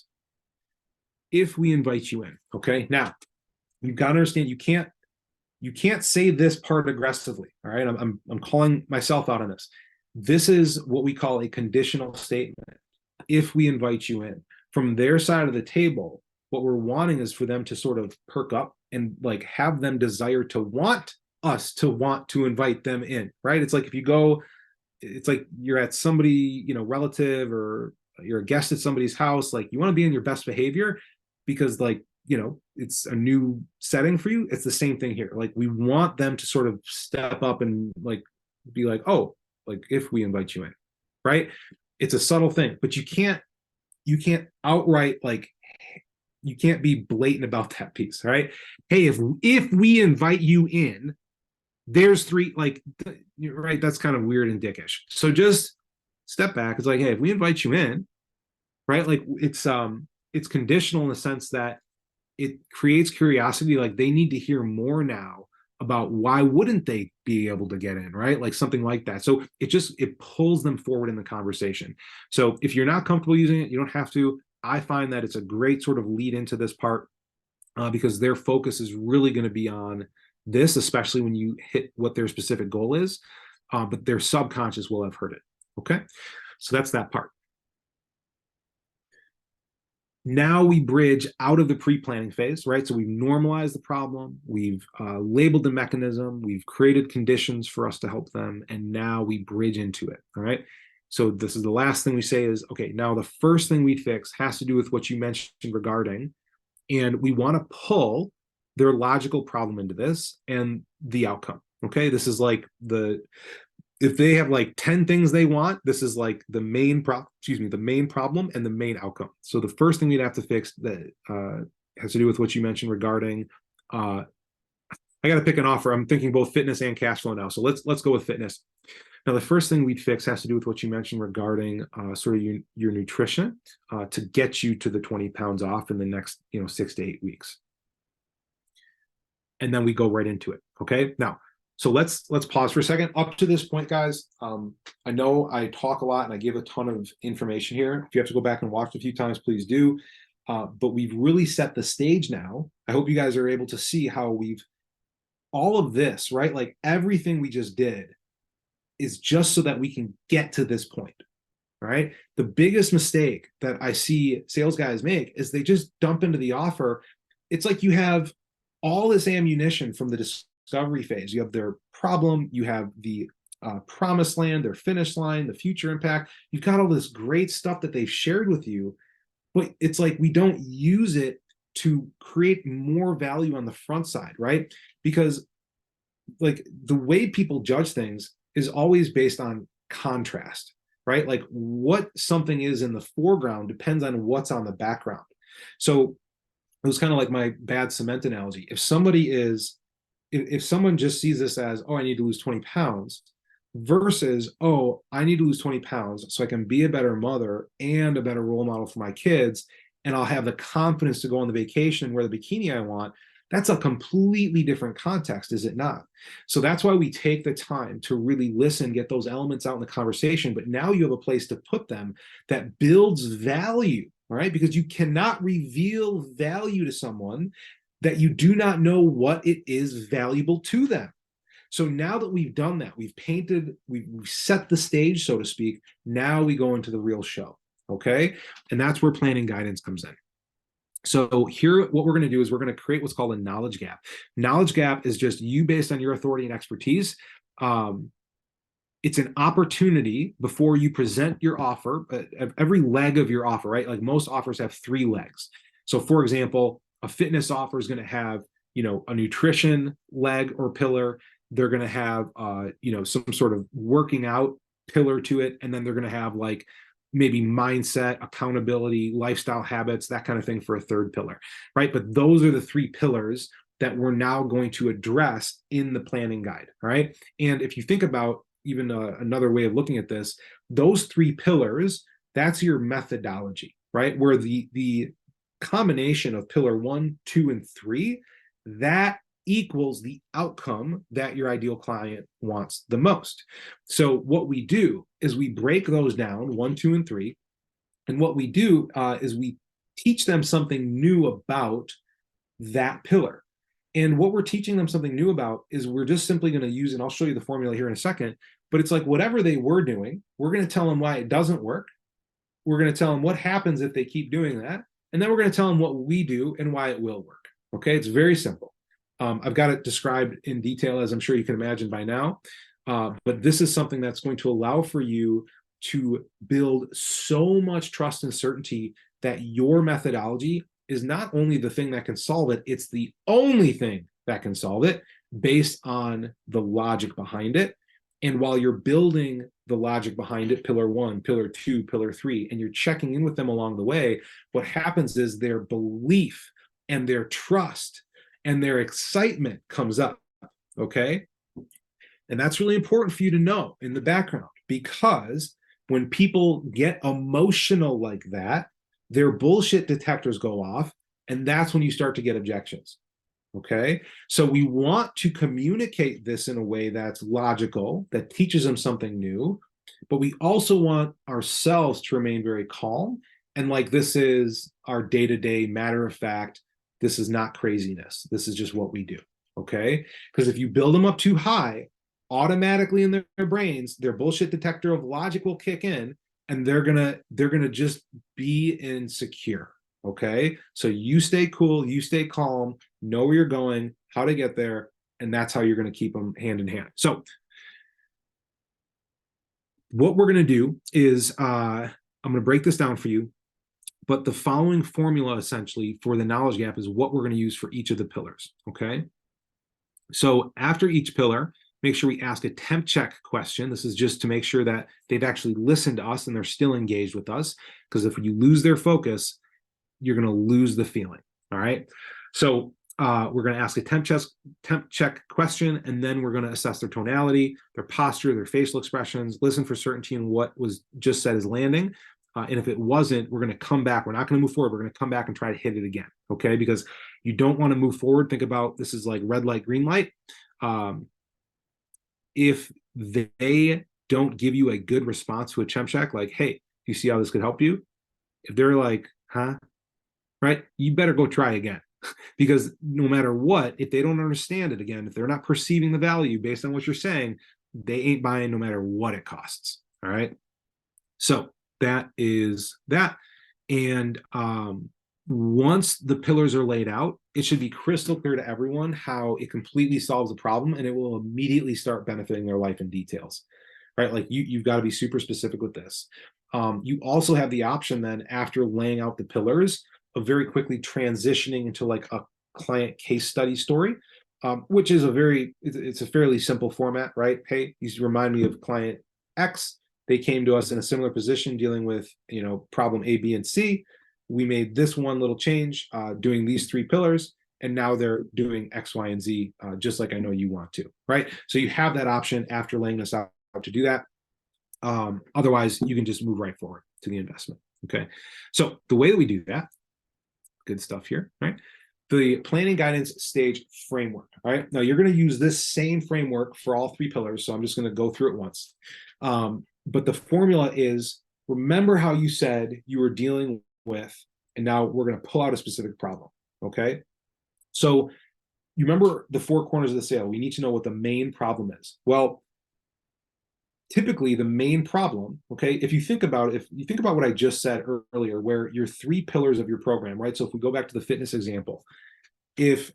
If we invite you in, okay? Now, you've got to understand you can't say this part aggressively, all right? I'm calling myself out on this. This is what we call a conditional statement. If we invite you in, from their side of the table, what we're wanting is for them to sort of perk up and like have them desire to want us to want to invite them in, right? It's like if you go, it's like you're at somebody, relative, or you're a guest at somebody's house, like you want to be in your best behavior because it's a new setting for you. It's the same thing here. Like we want them to sort of step up and like be like, oh, like if we invite you in, right? It's a subtle thing, but you can't you can't outright, like, you can't be blatant about that piece, right? Hey, if we invite you in, there's three, like, right, that's kind of weird and dickish. So just step back. It's like, hey, if we invite you in, right, like, it's conditional in the sense that it creates curiosity. Like, they need to hear more now about why wouldn't they be able to get in, right? Like something like that. So it pulls them forward in the conversation. So if you're not comfortable using it, you don't have to. I find that it's a great sort of lead into this part, because their focus is really going to be on this, especially when you hit what their specific goal is. But their subconscious will have heard it. Okay, so that's that part. Now we bridge out of the pre-planning phase, right? So we've normalized the problem, we've labeled the mechanism, we've created conditions for us to help them, and now we bridge into it, all right? So this is the last thing we say is, okay, now the first thing we fix has to do with what you mentioned regarding, and we want to pull their logical problem into this and the outcome, okay? This is like if they have like 10 things they want, this is like the main problem and the main outcome. So the first thing we'd have to fix that has to do with what you mentioned regarding, I got to pick an offer. I'm thinking both fitness and cash flow now. So let's go with fitness. Now, the first thing we'd fix has to do with what you mentioned regarding sort of your nutrition to get you to the 20 pounds off in the next 6 to 8 weeks. And then we go right into it. Okay. Now, so let's pause for a second. Up to this point, guys, I know I talk a lot and I give a ton of information here. If you have to go back and watch a few times, please do. But we've really set the stage now. I hope you guys are able to see how all of this, right? Like everything we just did is just so that we can get to this point, right? The biggest mistake that I see sales guys make is they just dump into the offer. It's like you have all this ammunition from the discovery phase. You have their problem, you have the promised land, their finish line, the future impact. You've got all this great stuff that they've shared with you, but it's like we don't use it to create more value on the front side, right? Because like the way people judge things is always based on contrast, right? Like what something is in the foreground depends on what's on the background. So it was kind of like my bad cement analogy. If someone just sees this as, oh, I need to lose 20 pounds versus, oh, I need to lose 20 pounds so I can be a better mother and a better role model for my kids, and I'll have the confidence to go on the vacation and wear the bikini I want, that's a completely different context, is it not? So that's why we take the time to really listen, get those elements out in the conversation, but now you have a place to put them that builds value, right? Because you cannot reveal value to someone that you do not know what it is valuable to them. So now that we've done that, we've set the stage, so to speak, now we go into the real show, okay? And that's where planning guidance comes in. So here, what we're going to do is we're going to create what's called a knowledge gap. Knowledge gap is just you based on your authority and expertise. It's an opportunity before you present your offer, every leg of your offer, right? Like most offers have 3 legs. So for example, a fitness offer is going to have, a nutrition leg or pillar. They're going to have, some sort of working out pillar to it. And then they're going to have like maybe mindset, accountability, lifestyle habits, that kind of thing for a third pillar, right? But those are the 3 pillars that we're now going to address in the planning guide, right? And if you think about even another way of looking at this, those 3 pillars, that's your methodology, right? Where the combination of pillar 1, 2, and 3, that equals the outcome that your ideal client wants the most. So what we do is we break those down, 1, 2, and 3. And what we do is we teach them something new about that pillar. And what we're teaching them something new about is we're just simply going to use, and I'll show you the formula here in a second, but it's like whatever they were doing, we're going to tell them why it doesn't work. We're going to tell them what happens if they keep doing that. And then we're going to tell them what we do and why it will work. Okay, it's very simple. I've got it described in detail, as I'm sure you can imagine by now. But this is something that's going to allow for you to build so much trust and certainty that your methodology is not only the thing that can solve it, it's the only thing that can solve it based on the logic behind it. And while you're building the logic behind it, pillar 1, pillar 2, pillar 3, and you're checking in with them along the way, what happens is their belief and their trust and their excitement comes up, okay? And that's really important for you to know in the background, because when people get emotional like that, their bullshit detectors go off, and that's when you start to get objections. Okay, so we want to communicate this in a way that's logical, that teaches them something new, but we also want ourselves to remain very calm and like this is our day-to-day matter of fact. This is not craziness. This is just what we do. Okay, because if you build them up too high, automatically in their brains, their bullshit detector of logic will kick in, and they're gonna just be insecure. Okay, so you stay cool, you stay calm, know where you're going, how to get there, and that's how you're going to keep them hand in hand. So what we're going to do is I'm going to break this down for you, but the following formula essentially for the knowledge gap is what we're going to use for each of the pillars. Okay, so after each pillar, make sure we ask a temp check question. This is just to make sure that they've actually listened to us and they're still engaged with us, because if you lose their focus, you're going to lose the feeling. All right, so we're going to ask a temp check question, and then we're going to assess their tonality, their posture, their facial expressions, listen for certainty in what was just said is landing. And if it wasn't, we're going to come back. We're not going to move forward. We're going to come back and try to hit it again. Okay, because you don't want to move forward. Think about this is like red light, green light. If they don't give you a good response to a temp check, like, hey, do you see how this could help you? If they're like, huh? Right? You better go try again. Because no matter what, if they don't understand it again, if they're not perceiving the value based on what you're saying, they ain't buying no matter what it costs. All right. So that is that. And once the pillars are laid out, it should be crystal clear to everyone how it completely solves the problem, and it will immediately start benefiting their life in details. Right? Like you've got to be super specific with this. You also have the option then, after laying out the pillars, of very quickly transitioning into like a client case study story, which is it's a fairly simple format, right? Hey, you remind me of client X. They came to us in a similar position dealing with, problem A, B, and C. We made this one little change, doing these 3 pillars, and now they're doing X, Y, and Z, just like I know you want to, right? So you have that option after laying this out to do that. Otherwise, you can just move right forward to the investment. Okay. So the way that we do that, good stuff here, right? The planning guidance stage framework. All right. Now you're going to use this same framework for all 3 pillars. So I'm just going to go through it once. But the formula is, remember how you said you were dealing with, and now we're going to pull out a specific problem. Okay. So you remember the 4 corners of the sale. We need to know what the main problem is. Well, typically the main problem, okay, if you think about what I just said earlier, where your 3 pillars of your program, right? So if we go back to the fitness example, if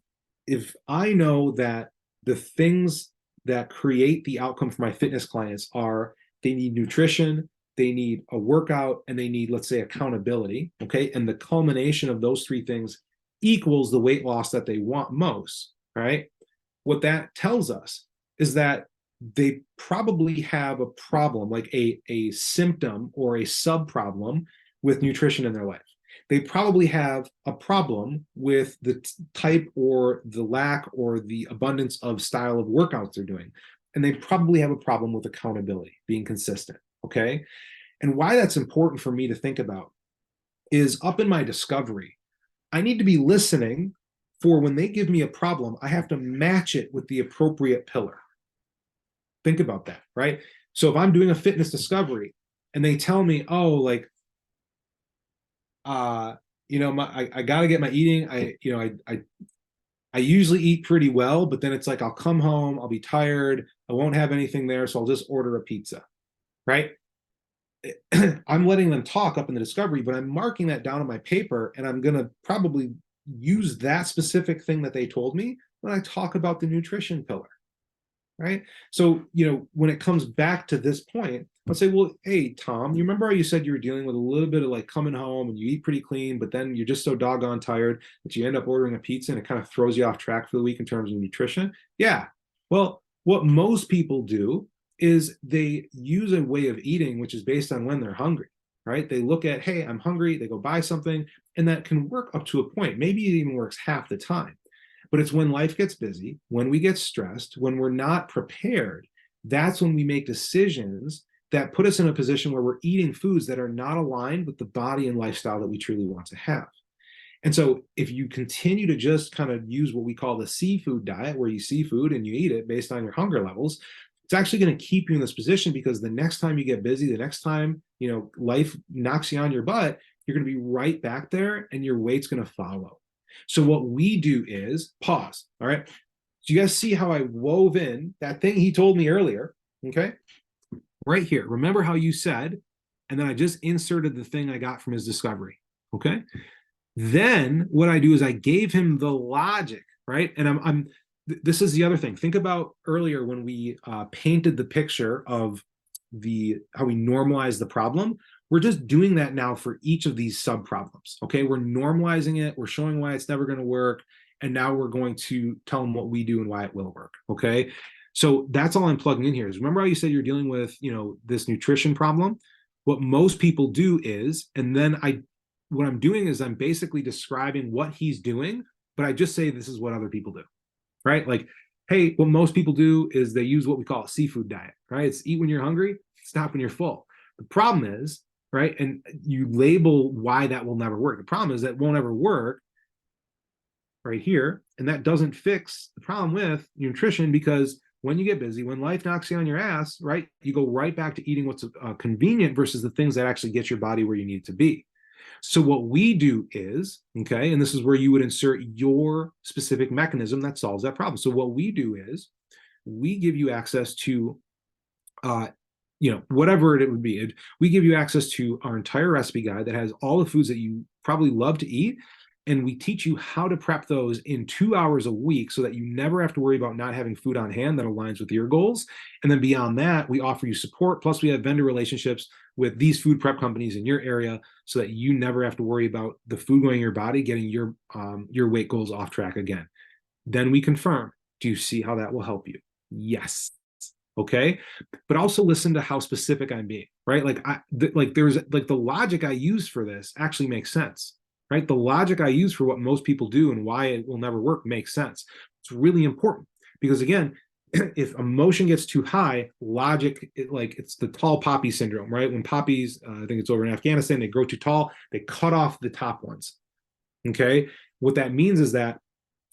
I know that the things that create the outcome for my fitness clients are they need nutrition, they need a workout, and they need, let's say, accountability, okay, and the culmination of those 3 things equals the weight loss that they want most, right? What that tells us is that they probably have a problem, like a symptom or a sub-problem with nutrition in their life. They probably have a problem with the type or the lack or the abundance of style of workouts they're doing. And they probably have a problem with accountability, being consistent, okay? And why that's important for me to think about is up in my discovery, I need to be listening for when they give me a problem, I have to match it with the appropriate pillar. Think about that, right? So if I'm doing a fitness discovery and they tell me, oh, like, I got to get my eating. I usually eat pretty well, but then it's like, I'll come home, I'll be tired. I won't have anything there. So I'll just order a pizza, right? I'm letting them talk up in the discovery, but I'm marking that down on my paper, and I'm going to probably use that specific thing that they told me when I talk about the nutrition pillar. Right. So, when it comes back to this point, I'll say, well, hey, Tom, you remember how you said you were dealing with a little bit of like coming home and you eat pretty clean, but then you're just so doggone tired that you end up ordering a pizza and it kind of throws you off track for the week in terms of nutrition? Yeah. Well, what most people do is they use a way of eating which is based on when they're hungry, right? They look at, hey, I'm hungry, they go buy something, and that can work up to a point. Maybe it even works half the time. But it's when life gets busy, when we get stressed, when we're not prepared, that's when we make decisions that put us in a position where we're eating foods that are not aligned with the body and lifestyle that we truly want to have. And so if you continue to just kind of use what we call the seafood diet, where you see food and you eat it based on your hunger levels, it's actually going to keep you in this position, because the next time you get busy, the next time, life knocks you on your butt, you're going to be right back there and your weight's going to follow. So what we do is pause. All right. So you guys see how I wove in that thing he told me earlier. Okay. Right here. Remember how you said, and then I just inserted the thing I got from his discovery. Okay. Then what I do is I gave him the logic, right? And this is the other thing. Think about earlier when we painted the picture of how we normalize the problem. We're just doing that now for each of these sub problems. Okay, we're normalizing it. We're showing why it's never going to work, and now we're going to tell them what we do and why it will work. Okay, so that's all I'm plugging in here. Is remember how you said you're dealing with this nutrition problem? What most people do is, and then what I'm doing is I'm basically describing what he's doing, but I just say this is what other people do, right? Like, hey, what most people do is they use what we call a seafood diet, right? It's eat when you're hungry, stop when you're full. The problem is, right, and you label why that will never work. The problem is that won't ever work right here, and that doesn't fix the problem with nutrition, because when you get busy, when life knocks you on your ass, right, you go right back to eating what's convenient versus the things that actually get your body where you need it to be. So what we do is, okay, and this is where you would insert your specific mechanism that solves that problem. So what we do is we give you access to, whatever it would be. We give you access to our entire recipe guide that has all the foods that you probably love to eat. And we teach you how to prep those in 2 hours a week so that you never have to worry about not having food on hand that aligns with your goals. And then beyond that, we offer you support. Plus, we have vendor relationships with these food prep companies in your area so that you never have to worry about the food going in your body, getting your weight goals off track again. Then we confirm. Do you see how that will help you? Yes. Okay. But also listen to how specific I'm being, right? There's the logic I use for this actually makes sense. Right? The logic I use for what most people do and why it will never work makes sense. It's really important because, again, if emotion gets too high, logic, it's the tall poppy syndrome, right? When poppies, I think it's over in Afghanistan, they grow too tall, they cut off the top ones. Okay? What that means is that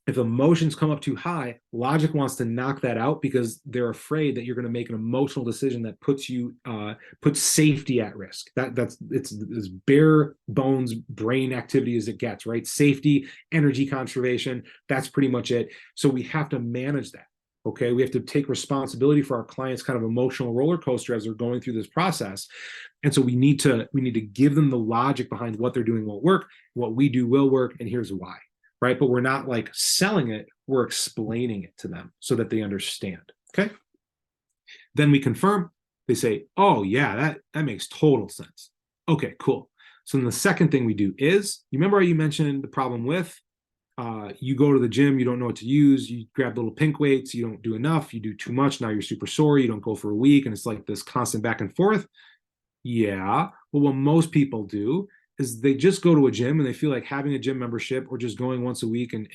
if emotions come up too high, logic wants to knock that out because they're afraid that you're going to make an emotional decision that puts safety at risk. It's as bare bones brain activity as it gets, right? Safety, energy conservation, that's pretty much it. So we have to manage that. Okay, we have to take responsibility for our clients' kind of emotional roller coaster as they're going through this process. And so we need to give them the logic behind what they're doing won't work, what we do will work, and here's why. Right? But we're not selling it, we're explaining it to them so that they understand. Okay. Then we confirm. They say, oh, yeah, that makes total sense. Okay, cool. So then the second thing we do is, you remember how you mentioned the problem with you go to the gym, you don't know what to use, you grab little pink weights, you don't do enough, you do too much, now you're super sore, you don't go for a week, and it's like this constant back and forth. Yeah. Well, what most people do is they just go to a gym and they feel like having a gym membership or just going once a week and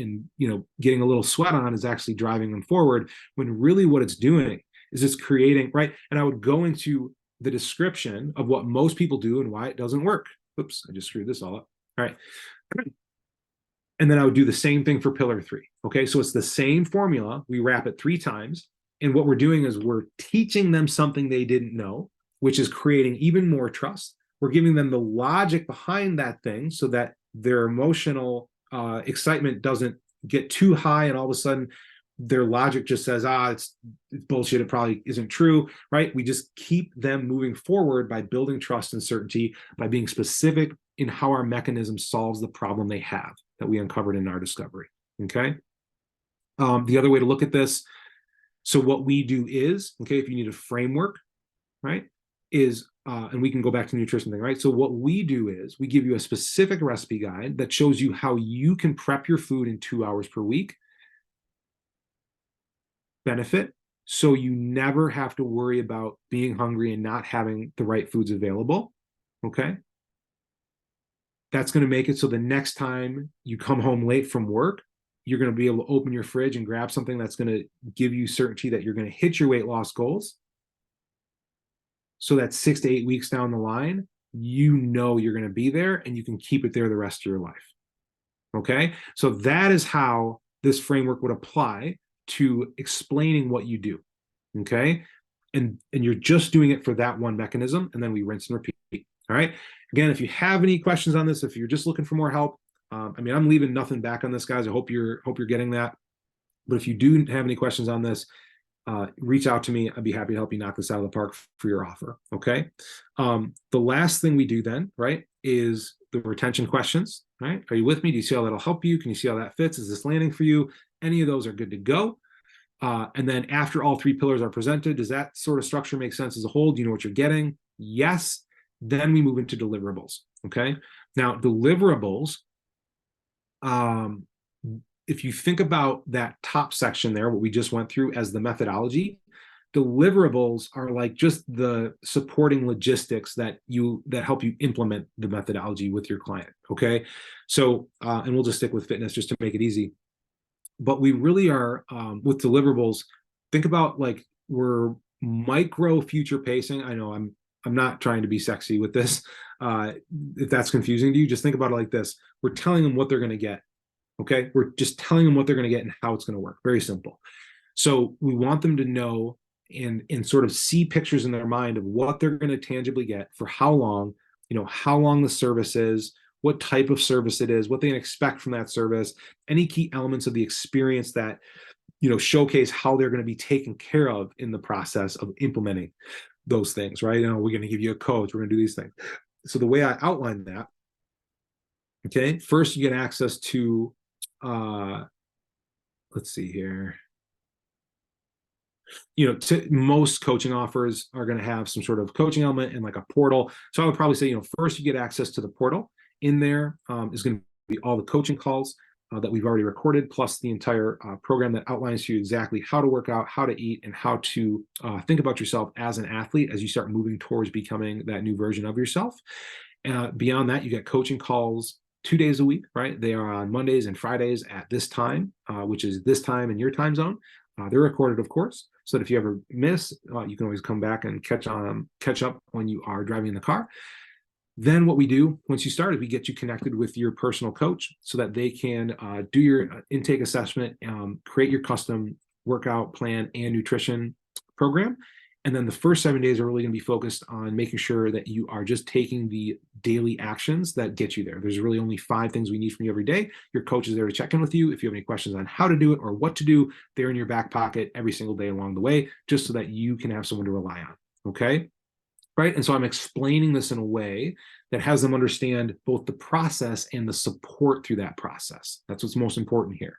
getting a little sweat on is actually driving them forward, when really what it's doing is it's creating, right? And I would go into the description of what most people do and why it doesn't work. Oops, I just screwed this all up. All right. And then I would do the same thing for pillar 3. Okay, so it's the same formula. We wrap it 3 times. And what we're doing is we're teaching them something they didn't know, which is creating even more trust. We're giving them the logic behind that thing so that their emotional excitement doesn't get too high and all of a sudden their logic just says, it's bullshit, it probably isn't true, right? We just keep them moving forward by building trust and certainty, by being specific in how our mechanism solves the problem they have that we uncovered in our discovery, okay? The other way to look at this, so what we do is, okay, if you need a framework, right, is, and we can go back to the nutrition thing, right? So what we do is we give you a specific recipe guide that shows you how you can prep your food in 2 hours per week. Benefit, so you never have to worry about being hungry and not having the right foods available. Okay. That's going to make it so the next time you come home late from work, you're going to be able to open your fridge and grab something that's going to give you certainty that you're going to hit your weight loss goals. So that 6 to 8 weeks down the line, you know you're going to be there and you can keep it there the rest of your life. Okay. So that is how this framework would apply to explaining what you do. Okay. And you're just doing it for that one mechanism, and then we rinse and repeat. All right. Again, if you have any questions on this, if you're just looking for more help, I mean, I'm leaving nothing back on this, guys. I hope you're getting that. But if you do have any questions on this, reach out to me. I'd be happy to help you knock this out of the park for your offer. Okay. The last thing we do then, right, is the retention questions. Right? Are you with me? Do you see how that'll help you? Can you see how that fits? Is this landing for you? Any of those are good to go. And then after all three pillars are presented, does that sort of structure make sense as a whole? Do you know what you're getting? Yes. Then we move into deliverables. Okay. Now, deliverables, if you think about that top section there, what we just went through as the methodology, deliverables are like just the supporting logistics that help you implement the methodology with your client. Okay. So, and we'll just stick with fitness just to make it easy. But we really are, with deliverables, think about like we're micro future pacing. I know I'm not trying to be sexy with this. If that's confusing to you, just think about it like this. We're telling them what they're going to get. Okay. We're just telling them what they're going to get and how it's going to work. Very simple. So we want them to know and sort of see pictures in their mind of what they're going to tangibly get for how long, how long the service is, what type of service it is, what they can expect from that service, any key elements of the experience that, showcase how they're going to be taken care of in the process of implementing those things, right? We're going to give you a coach, we're going to do these things. So the way I outline that, okay, first you get access to, let's see here. Most coaching offers are going to have some sort of coaching element and like a portal. So I would probably say, first you get access to the portal. In there is going to be all the coaching calls that we've already recorded, plus the entire program that outlines to you exactly how to work out, how to eat, and how to think about yourself as an athlete as you start moving towards becoming that new version of yourself. Beyond that, you get coaching calls 2 days a week, right? They are on Mondays and Fridays at this time, which is this time in your time zone. They're recorded, of course, so that if you ever miss, you can always come back and catch up when you are driving in the car. Then what we do once you start is we get you connected with your personal coach so that they can do your intake assessment, create your custom workout plan and nutrition program. And then the first 7 days are really going to be focused on making sure that you are just taking the daily actions that get you there. There's really only 5 things we need from you every day. Your coach is there to check in with you. If you have any questions on how to do it or what to do, they're in your back pocket every single day along the way, just so that you can have someone to rely on. Okay. Right. And so I'm explaining this in a way that has them understand both the process and the support through that process. That's what's most important here.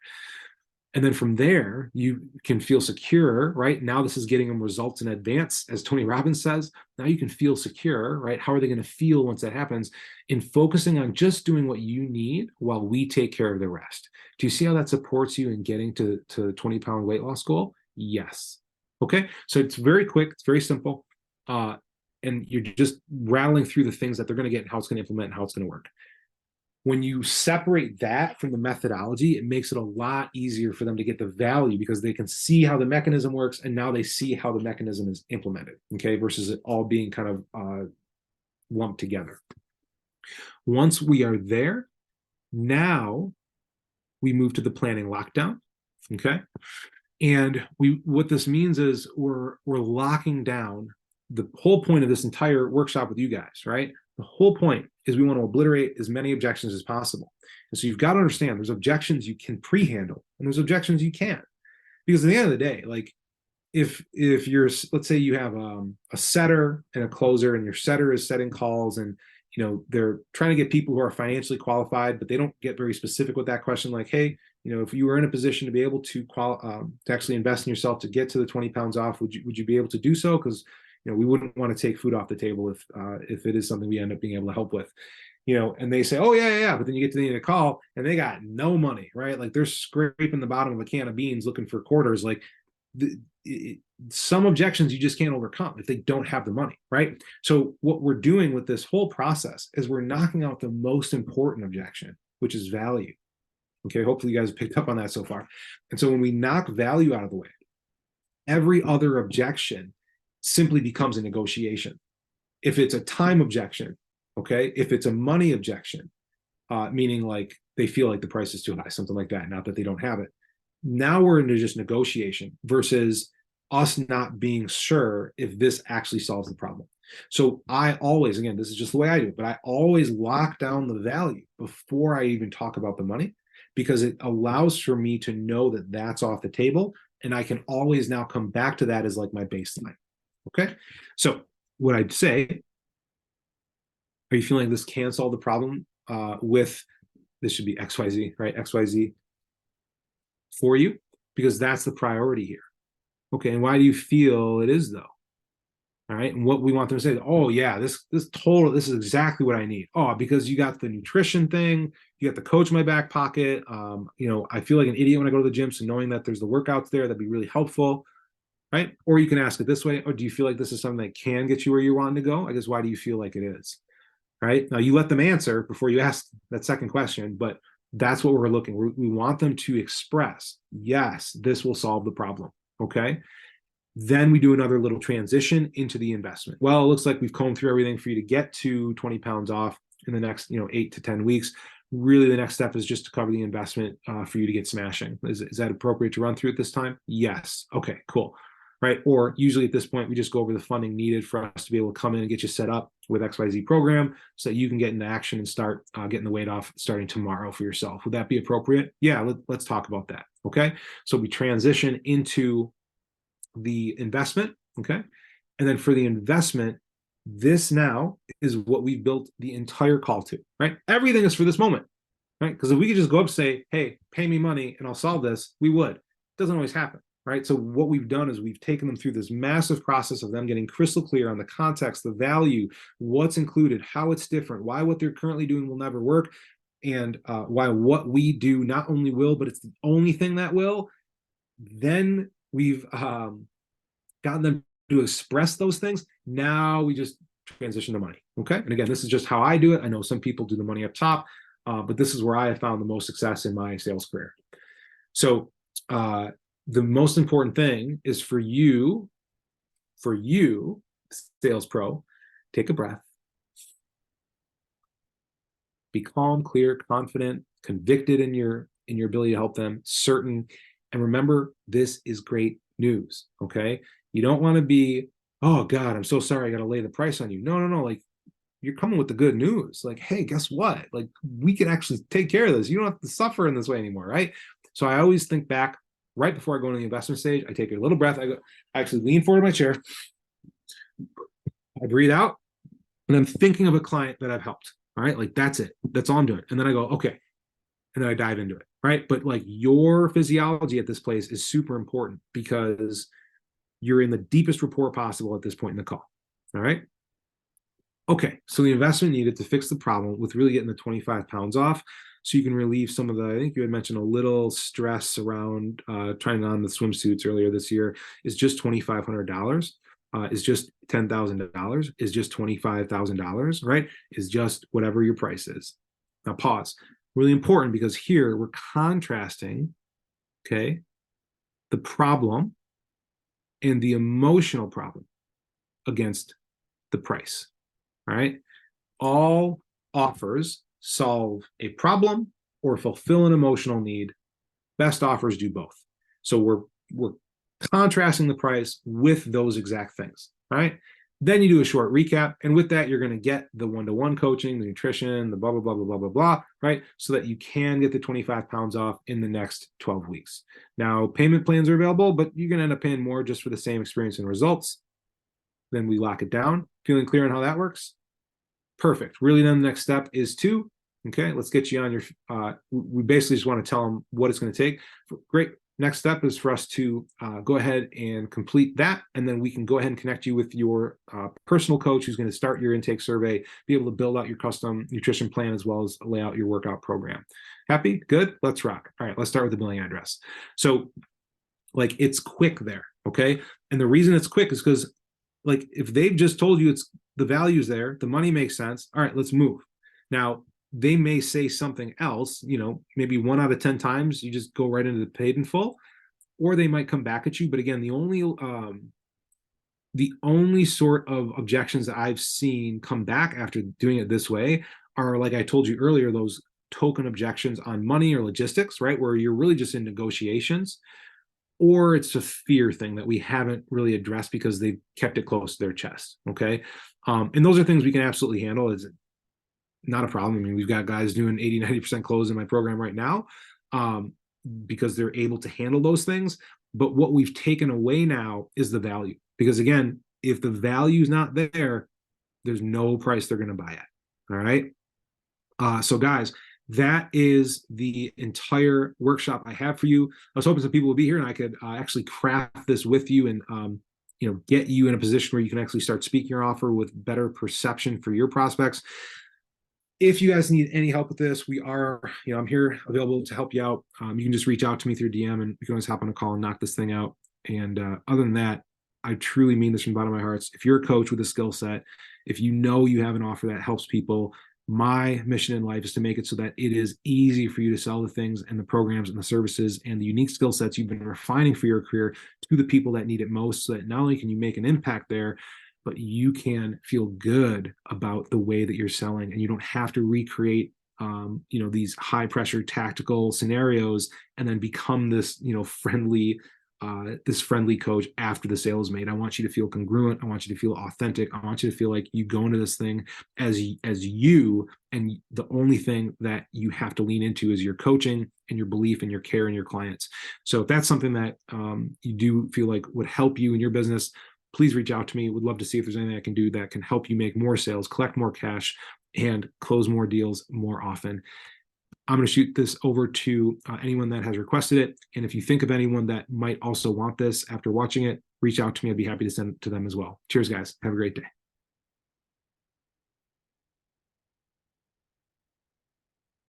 And then from there, you can feel secure, right? Now this is getting them results in advance, as Tony Robbins says. Now you can feel secure, right? How are they going to feel once that happens? In focusing on just doing what you need while we take care of the rest. Do you see how that supports you in getting to 20-pound weight loss goal? Yes. Okay. So it's very quick. It's very simple. And you're just rattling through the things that they're going to get and how it's going to implement and how it's going to work. When you separate that from the methodology, it makes it a lot easier for them to get the value because they can see how the mechanism works and now they see how the mechanism is implemented, okay, versus it all being kind of lumped together. Once we are there, now we move to the planning lockdown, okay? And what this means is we're locking down the whole point of this entire workshop with you guys, right? The whole point is we want to obliterate as many objections as possible. And so you've got to understand there's objections you can pre-handle and there's objections you can't. Because at the end of the day, like if you're, let's say you have a setter and a closer and your setter is setting calls and they're trying to get people who are financially qualified, but they don't get very specific with that question. Like, hey, if you were in a position to be able to actually invest in yourself to get to the 20 pounds off, would you be able to do so? Because we wouldn't want to take food off the table if it is something we end up being able to help with, and they say, oh yeah. But then you get to the end of the call and they got no money, right? Like they're scraping the bottom of a can of beans looking for quarters. Like some objections you just can't overcome if they don't have the money, right? So what we're doing with this whole process is we're knocking out the most important objection, which is value. Okay, hopefully you guys have picked up on that so far. And so when we knock value out of the way, every other objection simply becomes a negotiation. If it's a time objection, okay, if it's a money objection, meaning like they feel like the price is too high, something like that, not that they don't have it. Now we're into just negotiation versus us not being sure if this actually solves the problem. So I always, again, this is just the way I do it, but I always lock down the value before I even talk about the money, because it allows for me to know that that's off the table, and I can always now come back to that as like my baseline. Okay, so what I'd say, are you feeling this can solve the problem with, this should be XYZ, right? XYZ for you, because that's the priority here. Okay, and why do you feel it is though? All right, and what we want them to say, oh yeah, this is exactly what I need. Oh, because you got the nutrition thing, you got the coach in my back pocket. I feel like an idiot when I go to the gym, so knowing that there's the workouts there, that'd be really helpful, right? Or you can ask it this way, or do you feel like this is something that can get you where you're wanting to go? I guess, why do you feel like it is? Right, now you let them answer before you ask that second question, but that's what we're looking. We want them to express, yes, this will solve the problem. Okay, then we do another little transition into the investment. Well, it looks like we've combed through everything for you to get to 20 pounds off in the next 8 to 10 weeks. Really, the next step is just to cover the investment for you to get smashing. Is that appropriate to run through at this time? Yes. Okay, cool. Right, or usually at this point, we just go over the funding needed for us to be able to come in and get you set up with XYZ program so that you can get into action and start getting the weight off starting tomorrow for yourself. Would that be appropriate? Yeah, let's talk about that. Okay, so we transition into the investment. Okay, and then for the investment, this now is what we've built the entire call to, right? Everything is for this moment, right? Because if we could just go up and say, hey, pay me money and I'll solve this, we would. It doesn't always happen. Right, so what we've done is we've taken them through this massive process of them getting crystal clear on the context, the value, what's included, how it's different, why what they're currently doing will never work, and why what we do not only will, but it's the only thing that will. Then we've gotten them to express those things. Now we just transition to money. Okay, and again, this is just how I do it. I know some people do the money up top, but this is where I have found the most success in my sales career. So the most important thing is for you, Sales Pro, take a breath, be calm, clear, confident, convicted in your ability to help them, certain, and remember, this is great news. Okay, you don't want to be, oh God, I'm so sorry, I got to lay the price on you. No, like you're coming with the good news. Like, hey, guess what? Like, we can actually take care of this. You don't have to suffer in this way anymore, right? So I always think back. Right before I go into the investment stage, I take a little breath. I actually lean forward in my chair. I breathe out, and I'm thinking of a client that I've helped. All right, like that's it. That's all I'm doing. And then I go, okay, and then I dive into it. Right, but like your physiology at this place is super important because you're in the deepest rapport possible at this point in the call. All right. Okay, so the investment needed to fix the problem with really getting the 25 pounds off, so you can relieve some of the, I think you had mentioned a little stress around trying on the swimsuits earlier this year, is just $2,500, is just $10,000, is just $25,000, right? Is just whatever your price is. Now pause. Really important, because here we're contrasting, okay, the problem and the emotional problem against the price. All right, all offers solve a problem or fulfill an emotional need. Best offers do both. So we're contrasting the price with those exact things. All right, then you do a short recap, and with that, you're going to get the one-to-one coaching, the nutrition, the blah blah blah blah blah blah blah, right? So that you can get the 25 pounds off in the next 12 weeks. Now, payment plans are available, but you're going to end up paying more just for the same experience and results. Then we lock it down. Feeling clear on how that works? Perfect. Really, then the next step is to, okay, let's get you on your, we basically just want to tell them what it's going to take. Great. Next step is for us to go ahead and complete that, and then we can go ahead and connect you with your personal coach who's going to start your intake survey, be able to build out your custom nutrition plan as well as lay out your workout program. Happy? Good? Let's rock. All right, let's start with the billing address. So, like, it's quick there. Okay. And the reason it's quick is because, like, if they've just told you it's the value's there, the money makes sense. All right, let's move. Now, they may say something else, maybe 1 out of 10 times you just go right into the paid in full, or they might come back at you. But again, the only sort of objections that I've seen come back after doing it this way are, like I told you earlier, those token objections on money or logistics, right? Where you're really just in negotiations, or it's a fear thing that we haven't really addressed because they've kept it close to their chest. Okay. And those are things we can absolutely handle. It's not a problem. I mean, we've got guys doing 80-90% close in my program right now, because they're able to handle those things. But what we've taken away now is the value. Because again, if the value is not there, there's no price they're going to buy at. All right. So guys, that is the entire workshop I have for you. I was hoping some people would be here and I could actually craft this with you and get you in a position where you can actually start speaking your offer with better perception for your prospects. If you guys need any help with this, I'm here available to help you out. You can just reach out to me through DM and we can always hop on a call and knock this thing out. And other than that, I truly mean this from the bottom of my heart. If you're a coach with a skill set, if you know you have an offer that helps people, my mission in life is to make it so that it is easy for you to sell the things and the programs and the services and the unique skill sets you've been refining for your career to the people that need it most, so that not only can you make an impact there, but you can feel good about the way that you're selling and you don't have to recreate these high pressure tactical scenarios and then become this friendly coach after the sale is made. I want you to feel congruent. I want you to feel authentic. I want you to feel like you go into this thing as you, and the only thing that you have to lean into is your coaching and your belief and your care in your clients. So if that's something that you do feel like would help you in your business, please reach out to me. Would love to see if there's anything I can do that can help you make more sales, collect more cash, and close more deals more often. I'm going to shoot this over to anyone that has requested it. And if you think of anyone that might also want this after watching it, reach out to me. I'd be happy to send it to them as well. Cheers, guys. Have a great day.